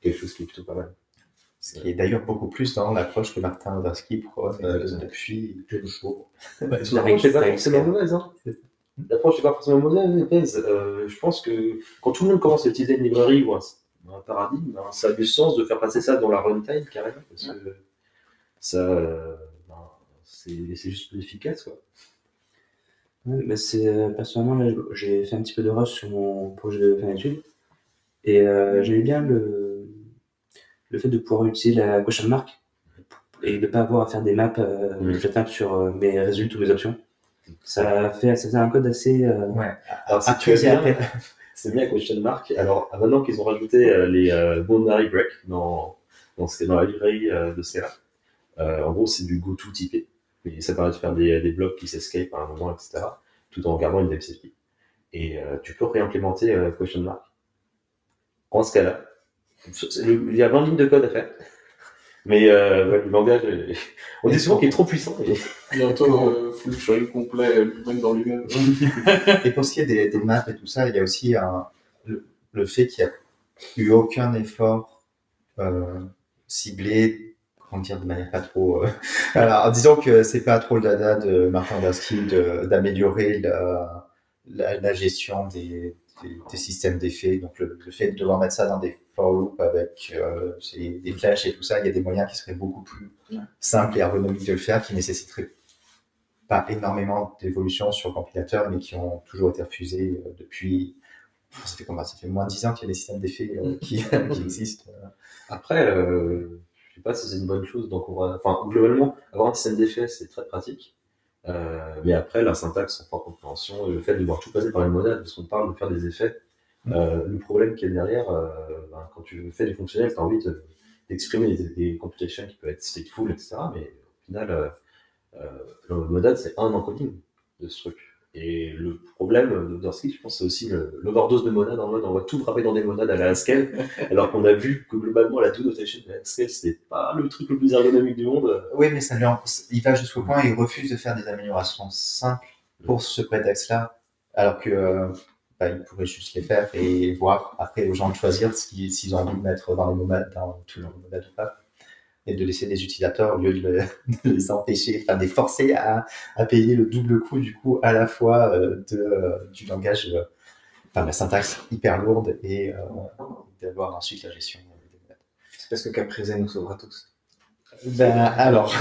quelque chose qui est plutôt pas mal. Ce qui est d'ailleurs beaucoup plus dans l'approche que Martin Odersky prône depuis toujours. L'approche n'est pas forcément mauvaise. L'approche n'est pas forcément mauvaise. Je pense que quand tout le monde commence à utiliser une librairie ou un paradigme, ça a du sens de faire passer ça dans la runtime carrément, parce que ça, c'est juste plus efficace, quoi. Personnellement, là, j'ai fait un petit peu de rush sur mon projet de fin d'études et j'aimais bien le fait de pouvoir utiliser la question mark et de ne pas avoir à faire des maps, de flat map sur mes résultats ou mes options. Ça fait un code assez. Alors, c'est bien question mark. Alors, maintenant qu'ils ont rajouté les boundary break dans la librairie de Scala, en gros, c'est du goto typé. Et ça permet de faire des blocs qui s'escape à un moment, etc. Tout en gardant une DMCP. Et tu peux réimplémenter question mark en Scala. Il y a 20 lignes de code à faire. Mais ouais, le langage, on dit souvent qu'il est trop puissant. Bientôt, full complet, même dans lui-même. Et pour ce qui est des maps et tout ça, il y a aussi le fait qu'il n'y a eu aucun effort ciblé, comment dire, de manière pas trop... Alors, disons que c'est pas trop le dada de Martin Daskil d'améliorer la gestion des systèmes d'effets. Donc, le fait de devoir mettre ça dans des for loops avec des flèches et tout ça, il y a des moyens qui seraient beaucoup plus simples et ergonomiques de le faire, qui nécessiteraient pas énormément d'évolutions sur le compilateur, mais qui ont toujours été refusées depuis... Ça fait combien? Ça fait moins de 10 ans qu'il y a des systèmes d'effets qui existent. Après, je sais pas si c'est une bonne chose. Donc, enfin, globalement, avoir un système d'effets, c'est très pratique. Mais après, la syntaxe, son propre compréhension, le fait de devoir tout passer par une monade, parce qu'on parle de faire des effets, le problème qui est derrière, quand tu fais du fonctionnel, tu as envie d'exprimer des computations qui peuvent être stateful, etc. Mais au final, le monade, c'est un encoding de ce truc. Et le problème de Dorsey, je pense, c'est aussi l'overdose de monades en mode on va tout frapper dans des monades à la Haskell, alors qu'on a vu que globalement la do notation de la Haskell, c'était pas le truc le plus ergonomique du monde. Oui, mais il va jusqu'au point et il refuse de faire des améliorations simples pour ce prétexte-là, alors que il pourrait juste les faire et voir après aux gens de choisir s'ils ont envie de mettre dans les monades, dans tous les monades ou pas, et de laisser les utilisateurs, au lieu de les empêcher, enfin de les forcer à payer le double coût du coup à la fois du langage, la syntaxe hyper lourde et d'avoir ensuite la gestion des monades. C'est parce que Caprese nous sauvera tous. Alors,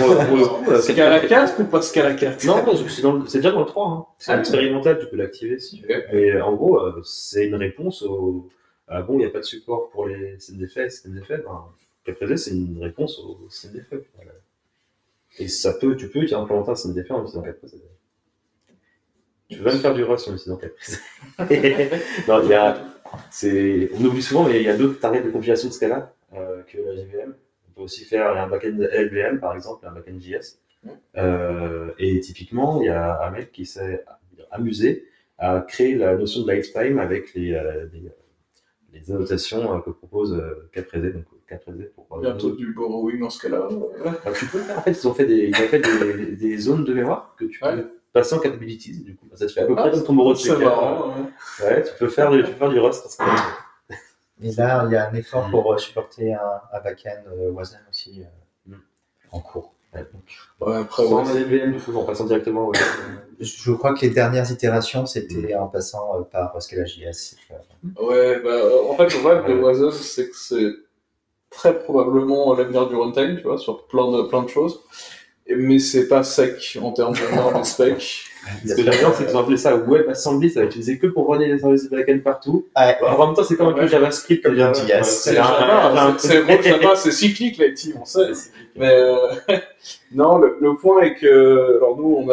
Scala 4 ou pas Scala 4? Non, c'est déjà dans le 3. Hein. C'est expérimental, tu peux l'activer si tu veux. Et en gros, c'est une réponse au. Ah bon, il n'y a pas de support pour les systèmes d'effets. Caprese, c'est une réponse au système d'effets. Voilà. Et tu peux implémenter un système d'effets en utilisant Caprese. Tu veux même faire du Rust en utilisant Caprese. Non, on oublie souvent, mais il y a d'autres targets de compilation de Scala que la JVM. On peut aussi faire un backend LVM, par exemple, un backend JS. Et typiquement, il y a un mec qui s'est amusé à créer la notion de lifetime avec les annotations que propose Caprese. Donc, Caprese pour bientôt du borrowing en Scala. Tu peux faire, en fait, ils ont fait des zones de mémoire que tu peux passer en capabilities. Du coup, ça te fait à peu près comme ton borrow de c'est marrant, ouais, tu peux faire du Rust. Et là, il y a un effort pour supporter un backend Wasm aussi en cours. Après, LVM, en passant directement. Je crois que les dernières itérations, c'était en passant par Scala.js. Ouais, en fait, le problème de Wasm, c'est que c'est très probablement l'avenir du runtime, tu vois, sur plein de choses. Mais c'est pas sec en termes de normes et spec. Ce que j'adore, c'est qu'ils ont appelé ça WebAssembly, ça va être utilisé que pour runner des services de backend partout. Ouais. En même temps, c'est comme un peu JavaScript, comme JS. C'est cyclique, les teams, on sait. Mais non, le point est que, alors nous,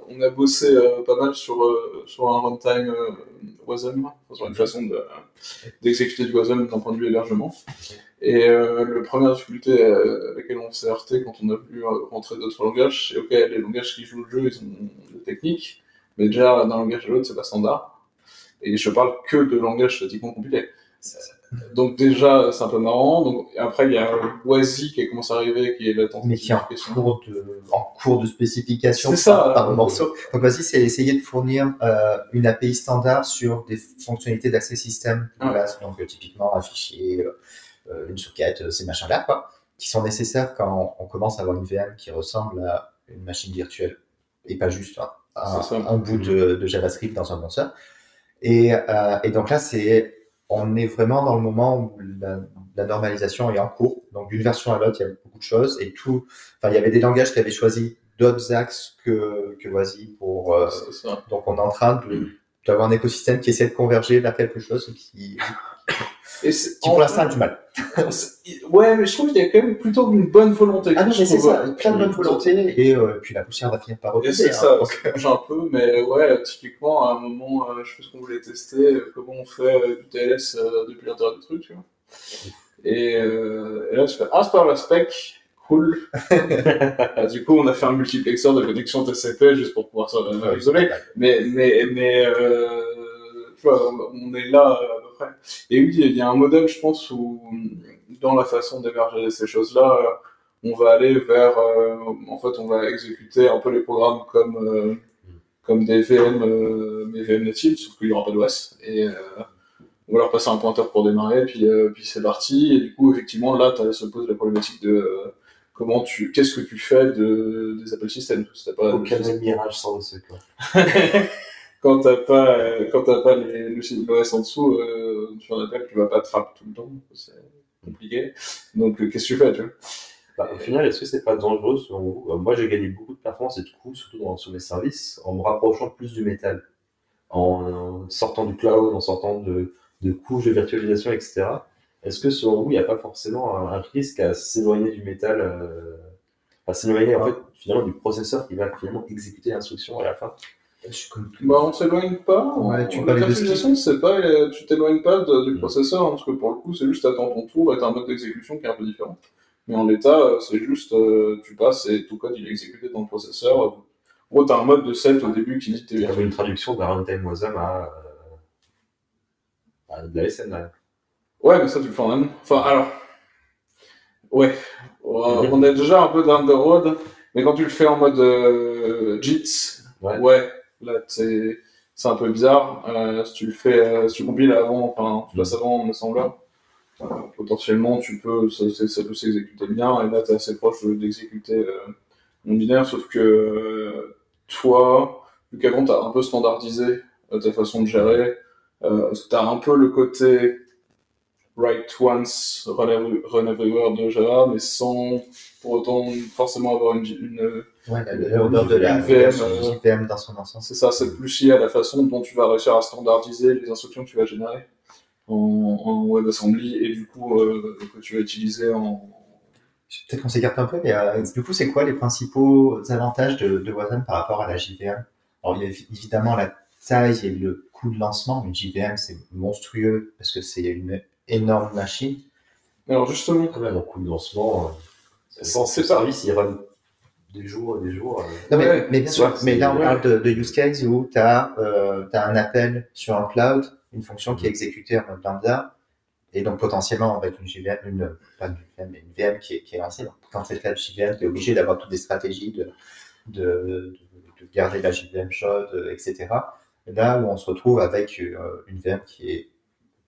on a bossé pas mal sur un runtime Wasm, sur une façon d'exécuter du Wasm d'un point de vue hébergement. Et la première difficulté à laquelle on s'est heurté quand on a voulu rentrer d'autres langages, c'est ok, les langages qui jouent le jeu, ils ont des techniques, mais déjà d'un langage à l'autre, c'est pas standard. Et je parle que de langages statiquement compilés. Donc déjà, c'est un peu marrant. Donc après, il y a WASI qui a commencé à arriver, qui est la mais qui est en cours de spécification. C'est ça. Par morceau. Donc WASI, c'est essayer de fournir une API standard sur des fonctionnalités d'accès système de base. Donc typiquement un fichier, une socket, ces machins-là, quoi, qui sont nécessaires quand on commence à avoir une VM qui ressemble à une machine virtuelle et pas juste un bout de JavaScript dans un lanceur. Et donc là, on est vraiment dans le moment où la normalisation est en cours. Donc d'une version à l'autre, il y a beaucoup de choses et il y avait des langages qui avaient choisi d'autres axes que WASI pour. Donc on est en train d'avoir un écosystème qui essaie de converger vers quelque chose Et Pour l'instant, elle a du mal. Ouais, mais je trouve qu'il y a quand même plutôt une bonne volonté. Ah non, mais c'est ça, plein de bonne volonté, et puis la poussière va finir par Et reposer. c'est ça, ça bouge un peu, mais ouais, typiquement, à un moment, je pense qu'on voulait tester comment on fait du TLS depuis l'intérieur du truc, tu vois. Et là, tu fais, ah, c'est pas la spec, cool. Du coup, on a fait un multiplexeur de connexion TCP juste pour pouvoir isoler. Mais tu vois, on est là à peu près. Et oui, il y a un modèle, je pense, où dans la façon d'émerger ces choses-là, on va aller vers, en fait, on va exécuter un peu les programmes comme des VM, mais VM natives, sauf qu'il n'y aura pas d'OS. Et on va leur passer un pointeur pour démarrer, puis c'est parti. Et du coup, effectivement, là, se pose la problématique de qu'est-ce que tu fais des Apple System. Aucun mirage sans ce quoi. Quand t'as pas l'OS en dessous, sur un Apple, tu vas pas trap tout le temps. C'est compliqué. Donc, qu'est-ce que tu fais, tu vois? Bah, au final, est-ce que c'est pas dangereux selon vous? Moi, j'ai gagné beaucoup de performance et de coûts, surtout sur mes services, en me rapprochant plus du métal, en sortant du cloud, en sortant de couches de virtualisation, etc. Est-ce que selon vous, il n'y a pas forcément un risque à s'éloigner du métal, à s'éloigner en fait finalement du processeur qui va finalement exécuter l'instruction à la fin? Bah, on s'éloigne pas. Ouais, tu la parles de virtualisation, c'est pas, tu t'éloignes pas du processeur, hein, parce que pour le coup, c'est juste t'attends ton tour et t'as un mode d'exécution qui est un peu différent. Mais en l'état, c'est juste, tu passes et tout code il est exécuté dans le processeur. En gros, t'as un mode de set au début qui dit que t'es Il y avait une traduction d'un runtime Wasm à de la SN. Là. Ouais, mais ça, tu le fais en amont. Enfin, alors. Ouais. On est déjà un peu down the road, mais quand tu le fais en mode JIT, ouais, là, c'est un peu bizarre. Si tu le fais, si tu compiles avant, enfin, tu passes avant en assembleur, potentiellement, ça peut s'exécuter bien, et là, t'es assez proche d'exécuter mon binaire, sauf que toi, vu qu'avant, t'as un peu standardisé ta façon de gérer, t'as un peu le côté write once, run everywhere de Java, mais sans pour autant forcément avoir l'odeur de la JVM dans son ensemble. C'est ça, c'est plus lié à la façon dont tu vas réussir à standardiser les instructions que tu vas générer en WebAssembly et du coup que tu vas utiliser en... Peut-être qu'on s'écarte un peu, mais du coup, c'est quoi les principaux avantages de Wasm par rapport à la JVM? Alors, il y a évidemment la taille et le coût de lancement, mais JVM, c'est monstrueux parce que c'est une énorme machine. Alors justement, le coût de lancement, sans ce service, il run des jours et des jours. Non, mais bien sûr, mais là on parle de use case où tu as un appel sur un cloud, une fonction qui est exécutée en mode lambda, et donc potentiellement avec une JVM, une VM qui est lancée. Donc, quand c'est le cas de JVM, tu es obligé d'avoir toutes des stratégies de garder la JVM chaude, etc. Là où on se retrouve avec une VM qui est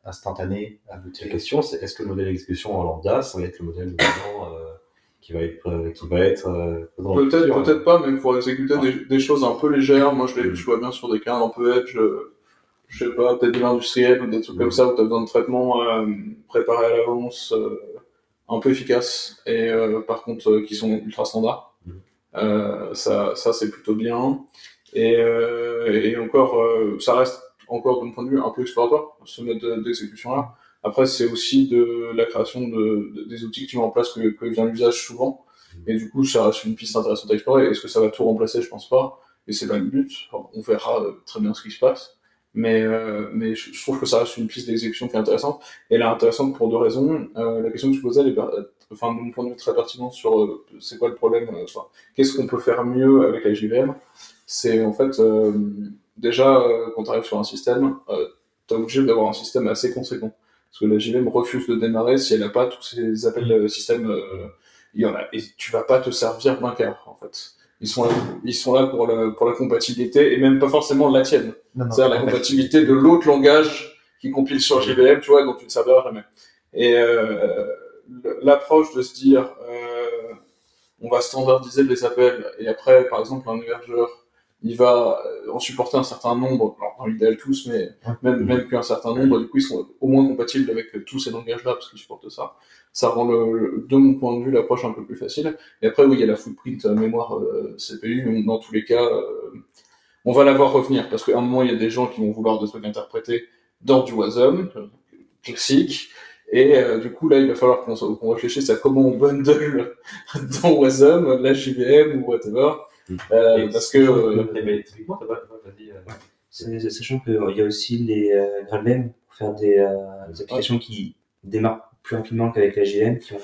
instantanée à booter. La question, c'est est-ce que le modèle d'exécution en lambda, ça va être le modèle de qui va être peut-être pas, mais pour exécuter des choses un peu légères, moi je vois bien sur des cas un peu edge, je sais pas, peut-être de l'industriel ou des trucs comme ça où tu as besoin de traitements préparés à l'avance, un peu efficaces, et par contre qui sont ultra standards. Ça c'est plutôt bien. Et encore, ça reste encore d'un point de vue un peu exploratoire, ce mode d'exécution-là. Après, c'est aussi de la création des outils que tu mets en place que vient l'usage souvent. Et du coup, ça reste une piste intéressante à explorer. Est-ce que ça va tout remplacer? Je pense pas. Et c'est pas le but. Enfin, on verra très bien ce qui se passe. Mais je trouve que ça reste une piste d'exécution qui est intéressante. Et elle est intéressante pour deux raisons. La question que tu posais, elle est, de mon point de vue, très pertinente sur c'est quoi le problème, qu'est-ce qu'on peut faire mieux avec la JVM. C'est en fait, déjà, quand tu arrives sur un système, tu es obligé d'avoir un système assez conséquent. Parce que la JVM refuse de démarrer si elle n'a pas tous ces appels système. Il y en a, et tu vas pas te servir d'un quart, en fait. Ils sont là pour la compatibilité, et même pas forcément la tienne. C'est-à-dire la compatibilité de l'autre langage qui compile sur JVM, tu vois, dont tu ne serviras jamais. Et l'approche de se dire, on va standardiser les appels, et après, par exemple, un hébergeur, il va en supporter un certain nombre, alors dans l'idéal tous, mais même qu'un certain nombre, du coup ils sont au moins compatibles avec tous ces langages-là, parce qu'ils supportent ça. Ça rend, de mon point de vue, l'approche un peu plus facile. Et après, oui, il y a la footprint mémoire CPU, dans tous les cas, on va la voir revenir, parce qu'à un moment, il y a des gens qui vont vouloir des trucs interprétés dans du Wasm, classique. Et du coup, là, il va falloir qu'on réfléchisse à comment on bundle dans Wasm, la JVM ou whatever. Parce que... Mais typiquement, vas-y. Sachant qu'il y a aussi les GraalVM pour faire des applications qui démarrent plus rapidement qu'avec la JVM, qui ont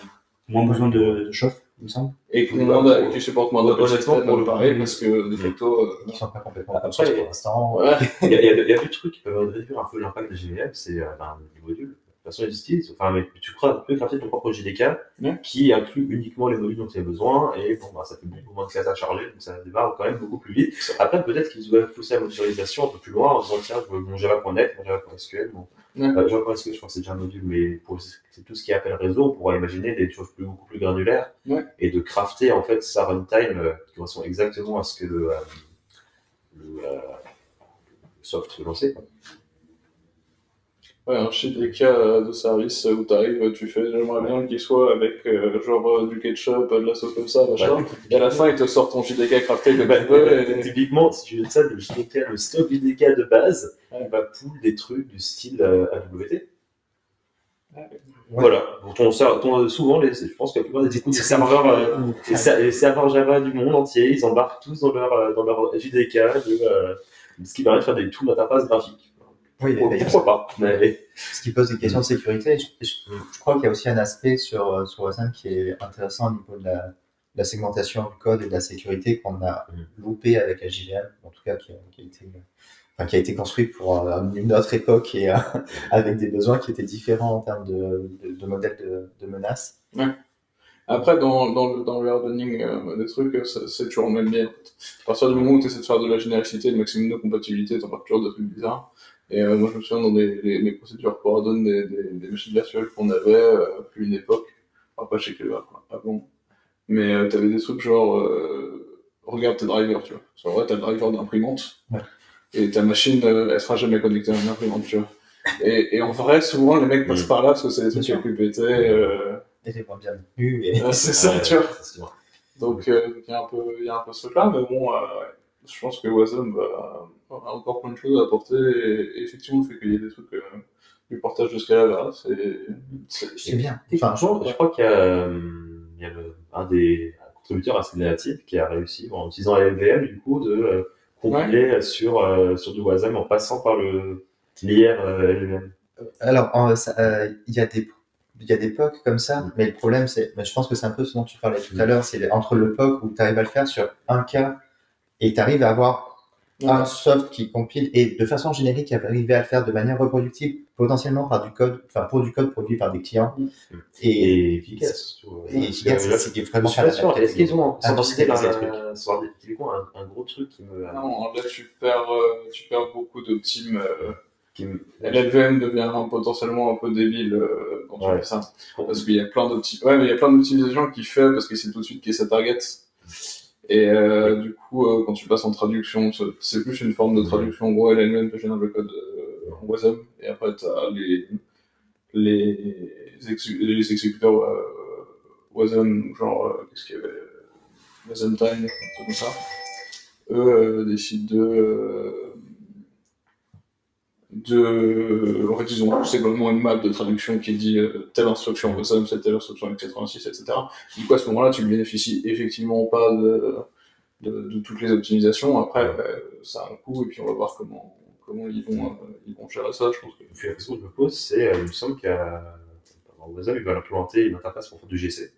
moins besoin de chauffe, il me semble. Et qui supportent moins honnêtement, pour le pareil, parce que de facto... Ils sont pas complètement Après, conscients pour l'instant. Ouais. Il y a deux trucs qui peuvent réduire un peu l'impact de GVM, c'est les modules. De toute façon, ils utilisent. Enfin, mais tu peux crafter ton propre JDK qui inclut uniquement les modules dont tu as besoin, et bon, ça fait beaucoup moins de classes à charger, donc ça démarre quand même beaucoup plus vite. Après, peut-être qu'ils doivent pousser la modularisation un peu plus loin en disant tiens, je veux mon Java.net, mon Java.SQL, Java.SQL, je crois que c'est déjà un module, mais pour c'est tout ce qui est appel réseau, on pourra imaginer des choses beaucoup plus granulaires et de crafter en fait sa runtime qui correspond exactement à ce que le soft veut lancer. Ouais, un JDK de service où t'arrives, tu fais j'aimerais bien qu'il soit avec du ketchup, de la sauce comme ça, machin. Et à la fin, il te sort ton JDK crafté que tu veux. Typiquement, si tu veux ça, le stock JDK de base, il va pool des trucs du style AWT. Voilà. Souvent, je pense que la plupart des serveurs, les serveurs Java du monde entier, ils embarquent tous dans leur JDK, ce qui permet de faire des tools d'interface graphique. Oui, pourquoi pas. Ce qui pose des questions de sécurité. Je crois qu'il y a aussi un aspect sur Wasm qui est intéressant au niveau de la segmentation du code et de la sécurité qu'on a loupé avec la JVM, en tout cas qui a été construit pour une autre époque et avec des besoins qui étaient différents en termes de modèles de menaces. Ouais. Après, dans le hardening des trucs, c'est toujours le même biais. À partir du moment où tu essaies de faire de la généricité, le maximum de compatibilité, t'en as toujours des trucs bizarres. Et moi, je me souviens dans les procédures pour harden des machines virtuelles qu'on avait, plus une époque, enfin pas chez Clever, avant. Mais t'avais des trucs genre, regarde tes drivers, tu vois. En vrai, t'as le driver d'imprimante, et ta machine, elle sera jamais connectée à une imprimante, tu vois. Et en vrai, souvent, les mecs passent par là parce que c'est des trucs les plus pétés. Et les moins bien tenus. C'est ça, tu vois. Donc, il y a un peu ce truc-là, mais bon, je pense que Wasm a encore plein de choses à apporter, et effectivement, le fait qu'il y ait des trucs du portage de Scala, c'est bien. Enfin, je crois qu'il y a, un des contributeurs à Scalative qui a réussi, en utilisant la LVM, du coup, de compiler sur du Wasm en passant par l'IR LVM. Alors, il y a des POC comme ça, mais le problème, mais je pense que c'est un peu ce dont tu parlais tout à l'heure, c'est entre le POC où tu arrives à le faire sur un cas et tu arrives à avoir un soft qui compile et de façon générique arriver à le faire de manière reproductible, potentiellement pour du code produit par des clients et efficace. C'est vraiment pas la sûr. Est-ce qu'ils ont un gros truc qui me... Non, là tu perds beaucoup d'optimes. L'LVM devient potentiellement un peu débile quand tu fais ça. Parce qu'il y a plein d'optimisations qu'il fait parce qu'il sait tout de suite qui est sa target. Et du coup, quand tu passes en traduction, c'est plus une forme de traduction. En gros, elle-même te génère le code en Wasm. Et après, tu as les exécuteurs Wasm, genre, qu'est-ce qu'il y avait Wasm Time, un truc comme ça. Eux décident en fait, ils ont simplement une map de traduction qui dit telle instruction Wasm, c'est telle instruction avec 86, etc. Du coup, à ce moment-là, tu ne bénéficies effectivement pas de toutes les optimisations. Après, ça a un coût, et puis on va voir comment ils vont gérer ça. Je pense que... Puis la question que je me pose, c'est, il me semble qu'à Wasm, ils veulent implémenter une interface pour faire du GC.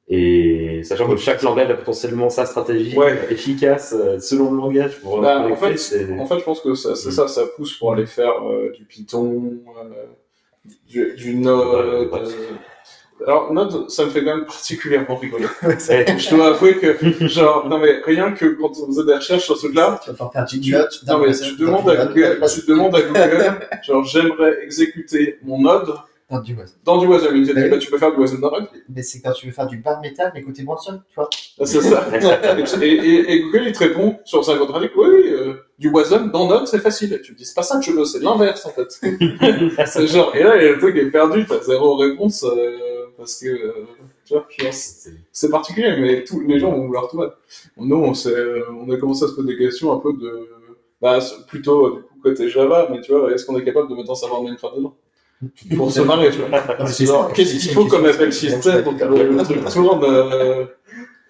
Et sachant que chaque langage a potentiellement sa stratégie efficace selon le langage pour en fait, je pense que ça pousse pour aller faire du Python, du Node. Alors Node, ça me fait quand même particulièrement rigoler. Je dois avouer que non mais rien que quand on faisait des recherches sur ce truc-là, tu demandes à Google, genre j'aimerais exécuter mon Node dans du Wasm. Il te dit, tu peux faire du Wasm dans Node. Mais c'est quand tu veux faire du bar métal, mais côté Watson, tu vois. C'est ça. et Google, il te répond sur 50 traduits, oui, du Wasm dans Node, c'est facile. Tu te dis, c'est pas ça que je veux, c'est l'inverse, en fait. C'est genre, et là, le truc est perdu, t'as zéro réponse, parce que, tu vois, c'est particulier, mais tous les gens vont vouloir tout mettre. Nous, on a commencé à se poser des questions un peu plutôt, du coup, côté Java, mais tu vois, est-ce qu'on est capable de mettre un serveur Minecraft dedans? pour se marrer, tu vois. c'est Genre, ça, qu'est-ce qu'il faut comme appel système pour que le truc tourne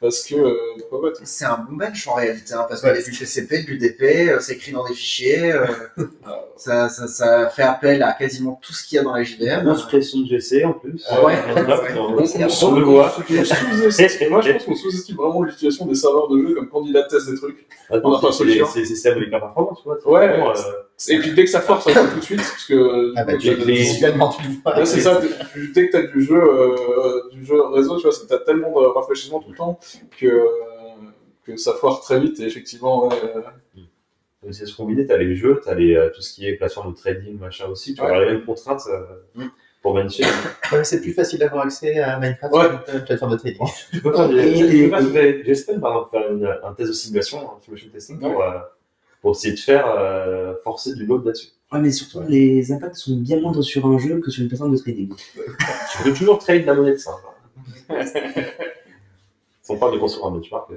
parce que, ouais, C'est un bon bench en réalité, hein, parce qu'il y a du TCP, du DP, c'est écrit dans des fichiers, ça fait appel à quasiment tout ce qu'il y a dans la JVM. Grosse pression de GC en plus. Ouais. on le voit. Moi, je pense qu'on sous-estime vraiment l'utilisation des serveurs de jeu comme candidat de test des trucs. On a pas C'est les systèmes avec la performance, tu vois. Ouais. Vraiment, Et puis dès que ça force, ça joue tout de suite, parce que visuellement, tu le vois. ouais, c'est ça. Dès que t'as du jeu réseau, tu vois, t'as tellement de rafraîchissement tout le temps que ça foire très vite. Et effectivement, c'est ce qu'on disait, t'as les jeux, t'as tout ce qui est plateforme de trading, machin aussi. Tu vas avoir les mêmes contraintes pour bencher. C'est plus facile d'avoir accès à Minecraft que la plateforme de trading. Tu peux faire j'espère par exemple faire un test de simulation, un simulation testing pour essayer de faire forcer du load là-dessus. Ouais, mais surtout, les impacts sont bien moindres sur un jeu que sur une plateforme de trading. Tu peux toujours trade la monnaie de ça. Si on parle de construire un benchmark.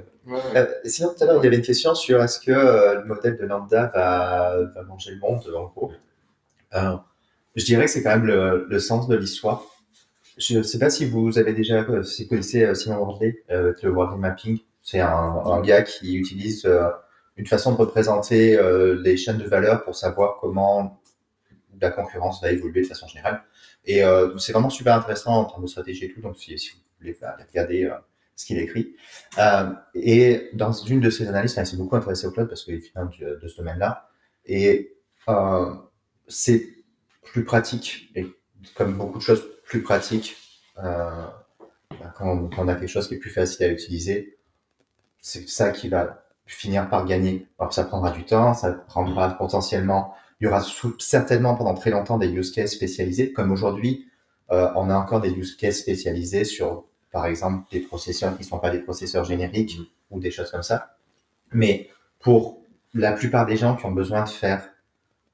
Sinon, tout à l'heure, il y avait une question sur est-ce que le modèle de Lambda va manger le monde, en gros. Je dirais que c'est quand même le sens de l'histoire. Je ne sais pas si vous avez déjà, si vous connaissez Simon Wardley, avec le Wardley Mapping. C'est un gars qui utilise une façon de représenter les chaînes de valeur pour savoir comment la concurrence va évoluer de façon générale. Et donc c'est vraiment super intéressant en termes de stratégie et tout. Donc si vous voulez aller regarder ce qu'il écrit. Et dans une de ses analyses, il s'est beaucoup intéressé au cloud parce qu'il vient de ce domaine-là. Et c'est plus pratique, et comme beaucoup de choses plus pratiques, quand on a quelque chose qui est plus facile à utiliser, c'est ça qui va finir par gagner. Alors ça prendra du temps, ça prendra potentiellement, il y aura certainement pendant très longtemps des use cases spécialisés, comme aujourd'hui, on a encore des use cases spécialisés sur, par exemple, des processeurs qui ne sont pas des processeurs génériques ou des choses comme ça. Mais pour la plupart des gens qui ont besoin de faire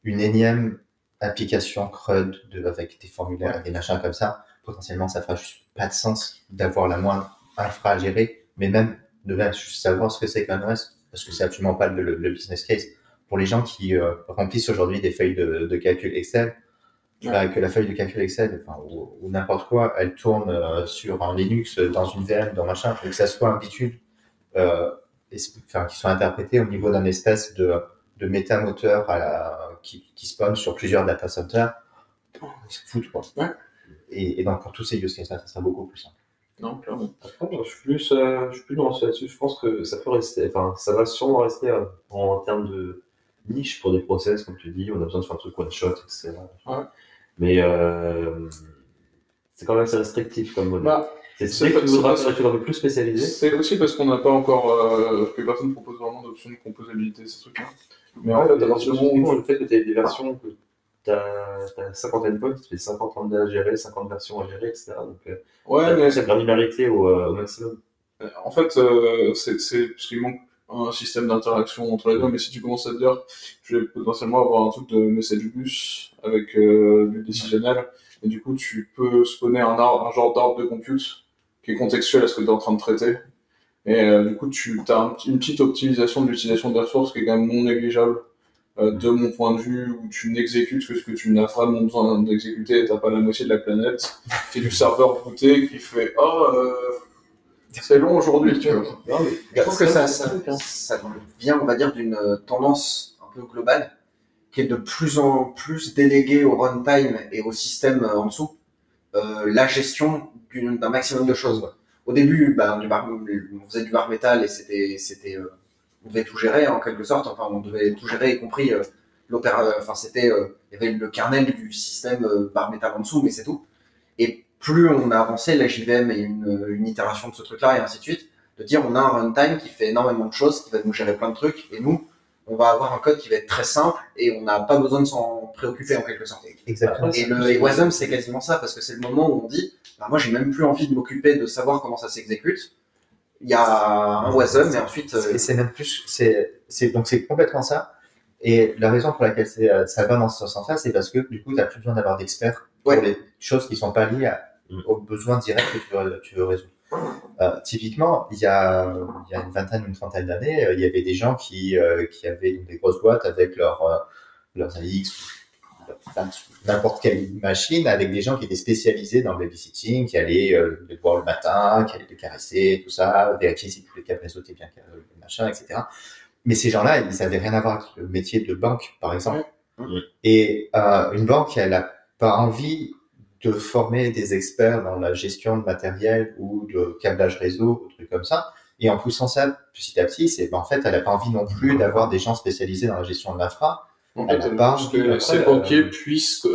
une énième application CRUD avec des formulaires et des machins comme ça, potentiellement ça fera juste pas de sens d'avoir la moindre infra à gérer, mais même de juste savoir ce que c'est qu'un OS, parce que c'est absolument pas le business case. Pour les gens qui remplissent aujourd'hui des feuilles de calcul Excel, que la feuille de calcul Excel, ou n'importe quoi, elle tourne sur un Linux, dans une VM, dans machin, et que ça soit un bitude, qui soit interprété au niveau d'un espèce de métamoteur qui spawn sur plusieurs data centers, c'est foutu, quoi. Ouais. Et donc pour tous ces use cases là, ça sera beaucoup plus simple. Non, clairement. Après, je suis plus dans là-dessus. Je pense que ça peut rester, ça va sûrement rester en termes de niche pour des process, comme tu dis. On a besoin de faire un truc one shot, etc. Ouais. Mais c'est quand même assez restrictif comme modèle. C'est pas- que tu voudras faire un truc un peu plus spécialisé. C'est aussi parce qu'on n'a pas encore que personne ne propose vraiment d'options de composabilité, ces trucs-là. Mais en fait, à partir du moment où le fait que tu aies des versions, que tu as 50 endpoints, tu fais 50 lambda à gérer, 50 versions à gérer, etc. Donc, ouais, mais cette granularité au maximum. en fait, c'est parce qu'il manque un système d'interaction entre les deux. Mais si tu commences à te dire, je vais potentiellement avoir un truc de message bus avec du décisionnel, et du coup, tu peux spawner un genre d'arbre de compute qui est contextuel à ce que tu es en train de traiter. Et du coup, tu as une petite optimisation de l'utilisation des ressources qui est quand même non négligeable de mon point de vue, où tu n'exécutes que ce que tu n'as vraiment besoin d'exécuter et t'as pas la moitié de la planète. C'est du serveur booté qui fait « Oh, c'est long aujourd'hui, tu vois. » Je trouve que ça vient, on va dire, d'une tendance un peu globale qui est de plus en plus déléguée au runtime et au système en dessous la gestion d'un maximum de choses. Au début, on faisait du bar metal et c'était on devait tout gérer en quelque sorte. Enfin, on devait tout gérer, y compris il y avait le kernel du système bar metal en dessous, mais c'est tout. Et plus on a avancé, la JVM est une itération de ce truc-là et ainsi de suite, de dire on a un runtime qui fait énormément de choses, qui va nous gérer plein de trucs, et nous, on va avoir un code qui va être très simple et on n'a pas besoin de s'en préoccuper en quelque sorte. Exactement. Et Wasm, c'est quasiment ça, parce que c'est le moment où on dit, moi j'ai même plus envie de m'occuper de savoir comment ça s'exécute. Il y a un Wasm et ensuite. Et c'est même plus, donc c'est complètement ça. Et la raison pour laquelle ça va dans ce sens-là, c'est parce que du coup, tu n'as plus besoin d'avoir d'experts pour les choses qui sont pas liées aux besoins directs que tu veux résoudre. Typiquement, il y a une vingtaine, une trentaine d'années, il y avait des gens qui avaient des grosses boîtes avec leurs AX, enfin, n'importe quelle machine avec des gens qui étaient spécialisés dans le babysitting, qui allaient les voir le matin, qui allaient les caresser, tout ça, vérifier si tous les câbles réseau étaient bien machin, etc. Mais ces gens-là, ils n'avaient rien à voir avec le métier de banque, par exemple. Et une banque, elle n'a pas envie de former des experts dans la gestion de matériel ou de câblage réseau, ou trucs comme ça. Et en poussant ça petit à petit, c'est en fait, elle n'a pas envie non plus d'avoir des gens spécialisés dans la gestion de l'infra. En fait, parce que ces banquiers puissent,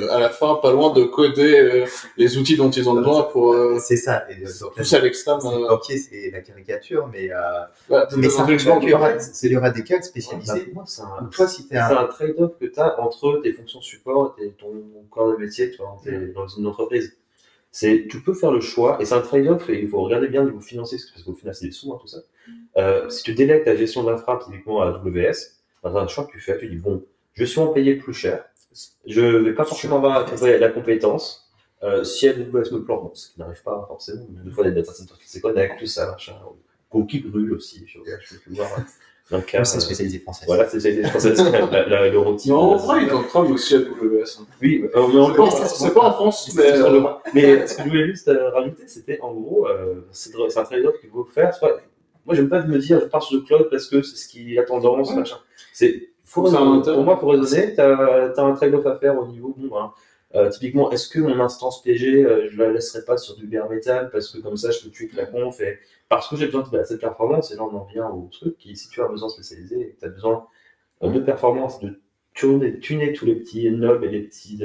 à la fin, pas loin de coder les outils dont ils ont besoin pour c'est ça. Et pousser à l'extrême. Banquier, c'est la caricature, mais mais ça il y aura des cas spécialisés. Pour moi, Toi, si c'est un trade-off que tu as entre tes fonctions support et ton corps de métier, toi, dans une entreprise. Tu peux faire le choix, et c'est un trade-off, et il faut regarder bien au niveau financier, parce qu'au final, c'est des sous, hein, tout ça. Si tu délègues ta gestion d'infra, typiquement à AWS, dans un choix que tu fais, tu dis, bon, je suis en payé plus cher, je vais pas forcément avoir la compétence, si AWS me plante, bon, ce qui n'arrive pas forcément, mais des fois, des data centers qui se connectent, tout ça, machin, ou qui brûle aussi, je peux voir un cas. C'est spécialisé français. Voilà, c'est spécialisé français, le routine. Mais en vrai, ils ont travaillé aussi à AWS. Oui, mais encore, c'est pas en France, mais ce que je voulais juste rajouter, c'était en gros, c'est un trade-off qu'il faut faire. Moi, j'aime pas me dire, je pars sur le cloud parce que c'est ce qui a tendance, machin. Pour moi, pour raisonner, tu as un trade-off à faire au niveau, typiquement, est-ce que mon instance PG, je la laisserai pas sur du bare metal parce que comme ça, je peux tuer que la conf et parce que j'ai besoin de cette performance, et là, on en vient au truc qui, si tu as besoin spécialisé et que tu as besoin de performance, de tuner tous les petits knobs et les petits,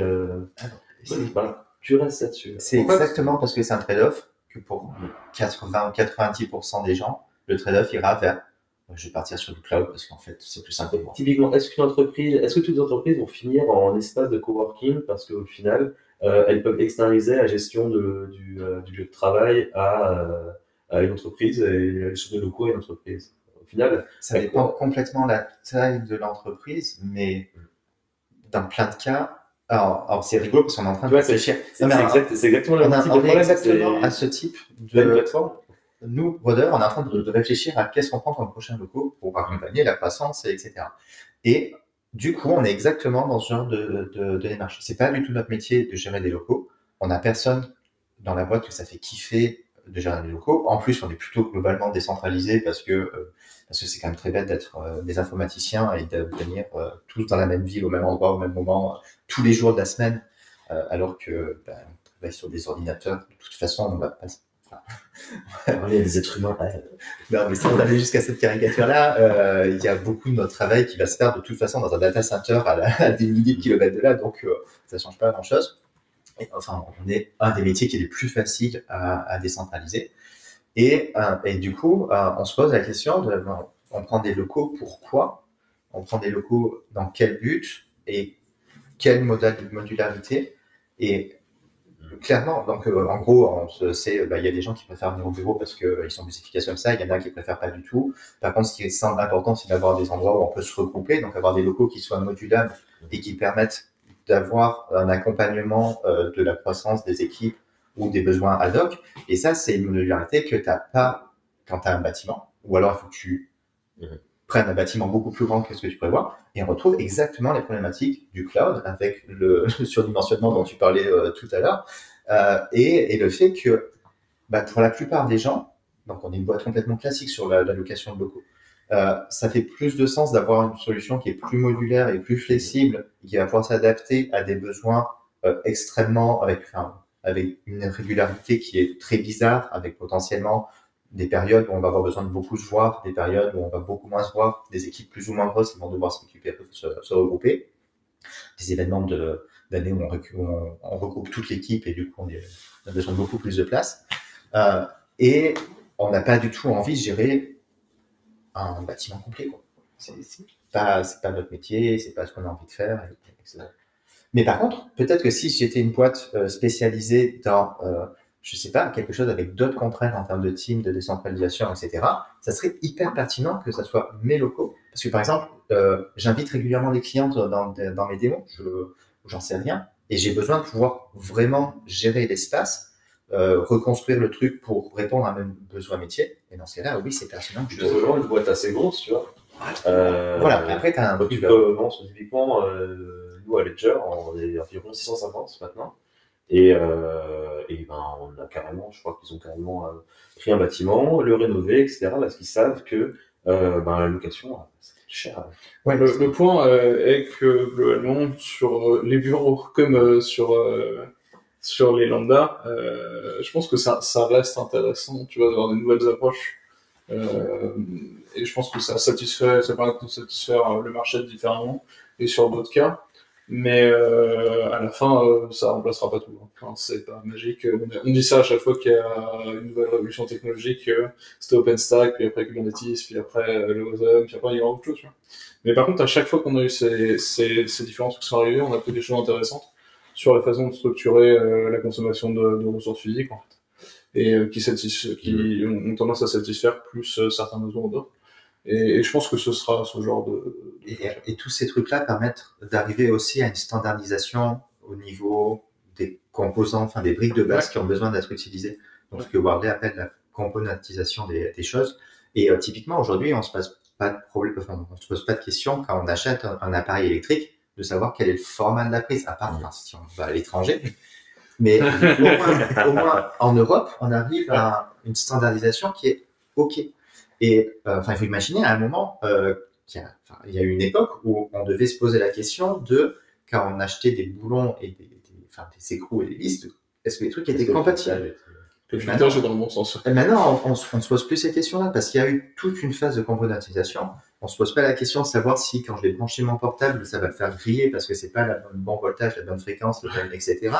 tu restes là-dessus. C'est exactement parce que c'est un trade-off que pour 80 ou 90% des gens, le trade-off ira vers je vais partir sur du cloud parce qu'en fait, c'est plus simple pour moi. Typiquement, est-ce que toutes les entreprises vont finir en espace de coworking parce qu'au final, elles peuvent externaliser la gestion du lieu de travail à une entreprise et la gestion des locaux à une entreprise. Au final, ça dépend complètement de la taille de l'entreprise, mais dans plein de cas, alors c'est rigolo parce qu'on est en train de réfléchir. C'est exactement le type de problème. Exactement à ce type de plateforme. Nous, Brodeur, on est en train de réfléchir à qu'est-ce qu'on prend comme prochain locaux pour accompagner la croissance, etc. Et du coup, on est exactement dans ce genre de démarche. C'est pas du tout notre métier de gérer des locaux. On n'a personne dans la boîte que ça fait kiffer de gérer des locaux. En plus, on est plutôt globalement décentralisé parce que c'est quand même très bête d'être des informaticiens et de venir tous dans la même ville, au même endroit, au même moment, tous les jours de la semaine, alors que on travaille sur des ordinateurs. De toute façon, on va pas. Il y a des êtres humains. Non, mais sans aller jusqu'à cette caricature-là, il y a beaucoup de notre travail qui va se faire de toute façon dans un data center à des milliers de kilomètres de là, donc ça change pas grand-chose. Enfin, on est un des métiers qui est les plus faciles à décentraliser. Et du coup, on se pose la question on prend des locaux pourquoi? On prend des locaux dans quel but et quelle modularité? Et clairement, donc en gros, on sait, il y a des gens qui préfèrent venir au bureau parce qu'ils sont plus efficaces comme ça, il y en a qui préfèrent pas du tout. Par contre, ce qui semble important, c'est d'avoir des endroits où on peut se regrouper, donc avoir des locaux qui soient modulables et qui permettent d'avoir un accompagnement de la croissance des équipes ou des besoins ad hoc. Et ça, c'est une modularité que tu n'as pas quand tu as un bâtiment, ou alors il faut que tu prennes un bâtiment beaucoup plus grand que ce que tu prévois, et on retrouve exactement les problématiques du cloud avec le surdimensionnement dont tu parlais tout à l'heure, et le fait que pour la plupart des gens, donc on est une boîte complètement classique sur la location de locaux, ça fait plus de sens d'avoir une solution qui est plus modulaire et plus flexible, et qui va pouvoir s'adapter à des besoins extrêmement, avec une régularité qui est très bizarre, avec potentiellement des périodes où on va avoir besoin de beaucoup se voir, des périodes où on va beaucoup moins se voir, des équipes plus ou moins grosses qui vont devoir se regrouper, des événements d'année où on regroupe toute l'équipe et du coup on a besoin de beaucoup plus de place. Et on n'a pas du tout envie de gérer un bâtiment complet, quoi. C'est pas notre métier, c'est pas ce qu'on a envie de faire, etc. Mais par contre, peut-être que si j'étais une boîte spécialisée dans je sais pas, quelque chose avec d'autres contraintes en termes de team, de décentralisation, etc., ça serait hyper pertinent que ça soit mes locaux. Parce que, par exemple, j'invite régulièrement des clients dans mes démos, j'en sais rien, et j'ai besoin de pouvoir vraiment gérer l'espace, reconstruire le truc pour répondre à mes besoins métiers. Et dans ce cas-là, oui, c'est pertinent. Je te rejoins une boîte assez grosse, tu vois. Voilà, après, tu as un Quand truc. tu commences typiquement, nous à Ledger, on est environ 650 maintenant. Et ben, on a carrément, je crois qu'ils ont carrément pris un bâtiment, le rénover, etc. Parce qu'ils savent que ben, la location, ça coûte cher. Ouais, Le point est que globalement, sur les bureaux comme sur les lambda, je pense que ça reste intéressant, tu vois, d'avoir des nouvelles approches. Et je pense que ça permet de satisfaire le marché différemment et sur d'autres cas. Mais à la fin, ça remplacera pas tout. Enfin, c'est pas magique. On dit ça à chaque fois qu'il y a une nouvelle révolution technologique. C'était OpenStack, puis après Kubernetes, puis après le OSM, puis après il y aura autre chose. Tu vois. Mais par contre, à chaque fois qu'on a eu ces différences qui sont arrivées, on a pris des choses intéressantes sur la façon de structurer la consommation de ressources physiques, en fait, et qui ont tendance à satisfaire plus certains besoins ou d'autres. Et je pense que ce sera ce genre de Et tous ces trucs-là permettent d'arriver aussi à une standardisation au niveau des composants, enfin des briques de base qui ont besoin d'être utilisées. Donc ce que Warley appelle la componentisation des choses. Et typiquement aujourd'hui, on se pose pas de question quand on achète un appareil électrique de savoir quel est le format de la prise, à part si on va à l'étranger. Mais au moins en Europe, on arrive à une standardisation qui est OK. Et il faut imaginer à un moment, il y a eu une époque où on devait se poser la question de quand on achetait des boulons et des écrous et des vis, est-ce que les trucs étaient compatibles? Le filtrage est dans le bon sens. Et maintenant, on ne se pose plus ces questions-là parce qu'il y a eu toute une phase de componentisation. On se pose pas la question de savoir si quand je vais brancher mon portable, ça va le faire griller parce que c'est pas le bon voltage, la bonne fréquence, etc.,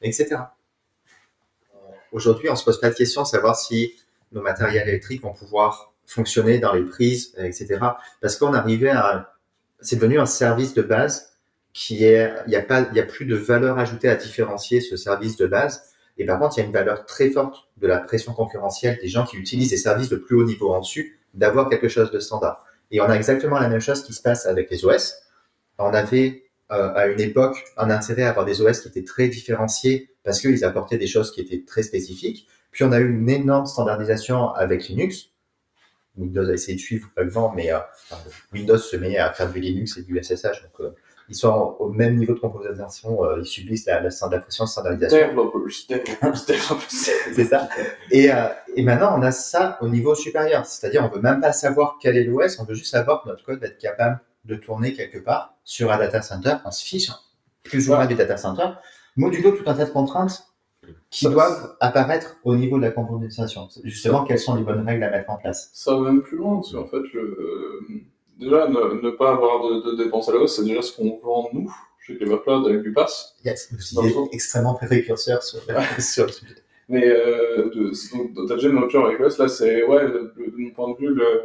etc. Aujourd'hui, on se pose pas de question de savoir si nos matériels électriques vont pouvoir fonctionner dans les prises, etc. Parce qu'on arrivait c'est devenu un service de base il y a plus de valeur ajoutée à différencier ce service de base. Et par contre, il y a une valeur très forte de la pression concurrentielle des gens qui utilisent des services de plus haut niveau en dessus, d'avoir quelque chose de standard. Et on a exactement la même chose qui se passe avec les OS. On avait à une époque un intérêt à avoir des OS qui étaient très différenciés parce qu'ils apportaient des choses qui étaient très spécifiques. Puis on a eu une énorme standardisation avec Linux. Windows a essayé de suivre le vent, mais Windows se met à faire du Linux et du SSH. Donc ils sont au même niveau de composition, ils subissent la pression de standardisation. C'est ça. Et maintenant, on a ça au niveau supérieur. C'est-à-dire, on ne veut même pas savoir quel est l'OS, on veut juste savoir que notre code va être capable de tourner quelque part sur un data center. On se fiche plus ou moins du data center, modulo tout un tas de contraintes qui doivent apparaître au niveau de la composition. Justement, quelles sont les bonnes règles à mettre en place? Ça va même plus loin, parce qu'en fait, déjà, ne pas avoir de dépenses à la hausse, c'est déjà ce qu'on vend nous, chez Clevercloud avec du pass. Yes, il est extrêmement précurseur sur le sujet. Mais t'as déjà une rupture avec l'OS, là, c'est, de mon point de vue, le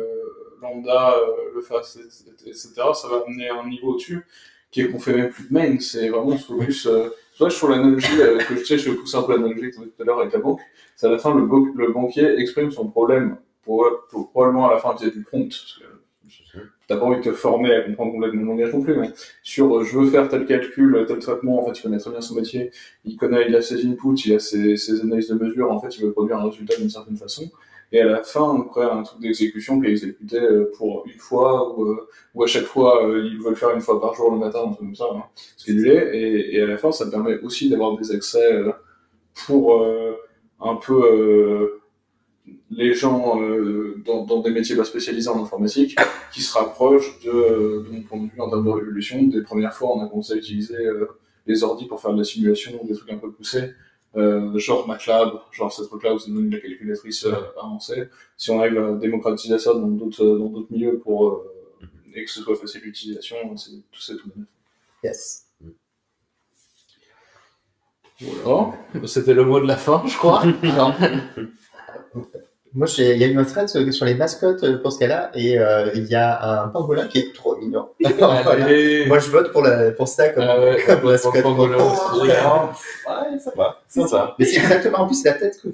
lambda, le fast, etc., ça va amener un niveau au-dessus, qui est qu'on fait même plus de main, c'est vraiment ce focus. Soit je trouve l'analogie que je vais pousser un peu l'analogie que tu tout à l'heure avec la banque, c'est à la fin, le banquier exprime son problème pour probablement à la fin utiliser du prompt, parce que t'as pas envie de te former à comprendre complètement le langage non plus, mais sur je veux faire tel calcul, tel traitement, en fait, il connaît très bien son métier, il a ses inputs, il a ses analyses de mesure, en fait, il veut produire un résultat d'une certaine façon, et à la fin, on crée un truc d'exécution qui est exécuté pour une fois, ou à chaque fois, ils veulent faire une fois par jour le matin, un truc comme ça, hein, schedulé, et à la fin, ça permet aussi d'avoir des accès pour un peu les gens dans des métiers pas spécialisés en informatique qui se rapprochent de mon point de vue en termes de révolution. Des premières fois, on a commencé à utiliser les ordi pour faire de la simulation, des trucs un peu poussés, genre MATLAB, genre ces trucs-là où ça donne de la calculatrice avancée. Si on arrive à démocratiser ça dans d'autres milieux et que ce soit facile d'utilisation, c'est tout neuf. Yes. Voilà, c'était le mot de la fin, je crois. Moi, il y a une thread sur les mascottes pour ce cas-là, et il y a un pangolin qui est trop mignon. Voilà. Moi, je vote pour ça comme mascotte. Ouais, ça va. C'est ça. Mais c'est exactement, en plus, la tête que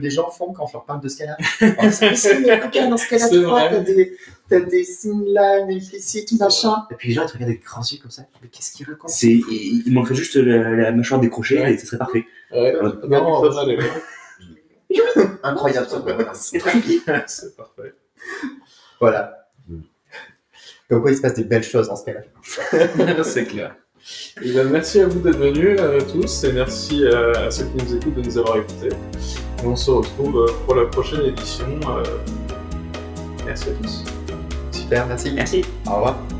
les gens font quand je leur parle de ce cas-là. Regarde, dans ce cas-là, t'as des signes là, implicites, machin. Et puis les gens, ils te regardent avec grands yeux comme ça. Mais qu'est-ce qu'ils racontent? Il manquerait juste la mâchoire décrochée et ce serait parfait. Incroyable, ça. C'est très bien. C'est parfait. Voilà. Comme quoi, il se passe des belles choses dans ce cas-là. C'est clair. Et ben, merci à vous d'être venus tous et merci à ceux qui nous écoutent de nous avoir écoutés. Et on se retrouve pour la prochaine édition. Merci à tous. Super, merci. Merci. Au revoir.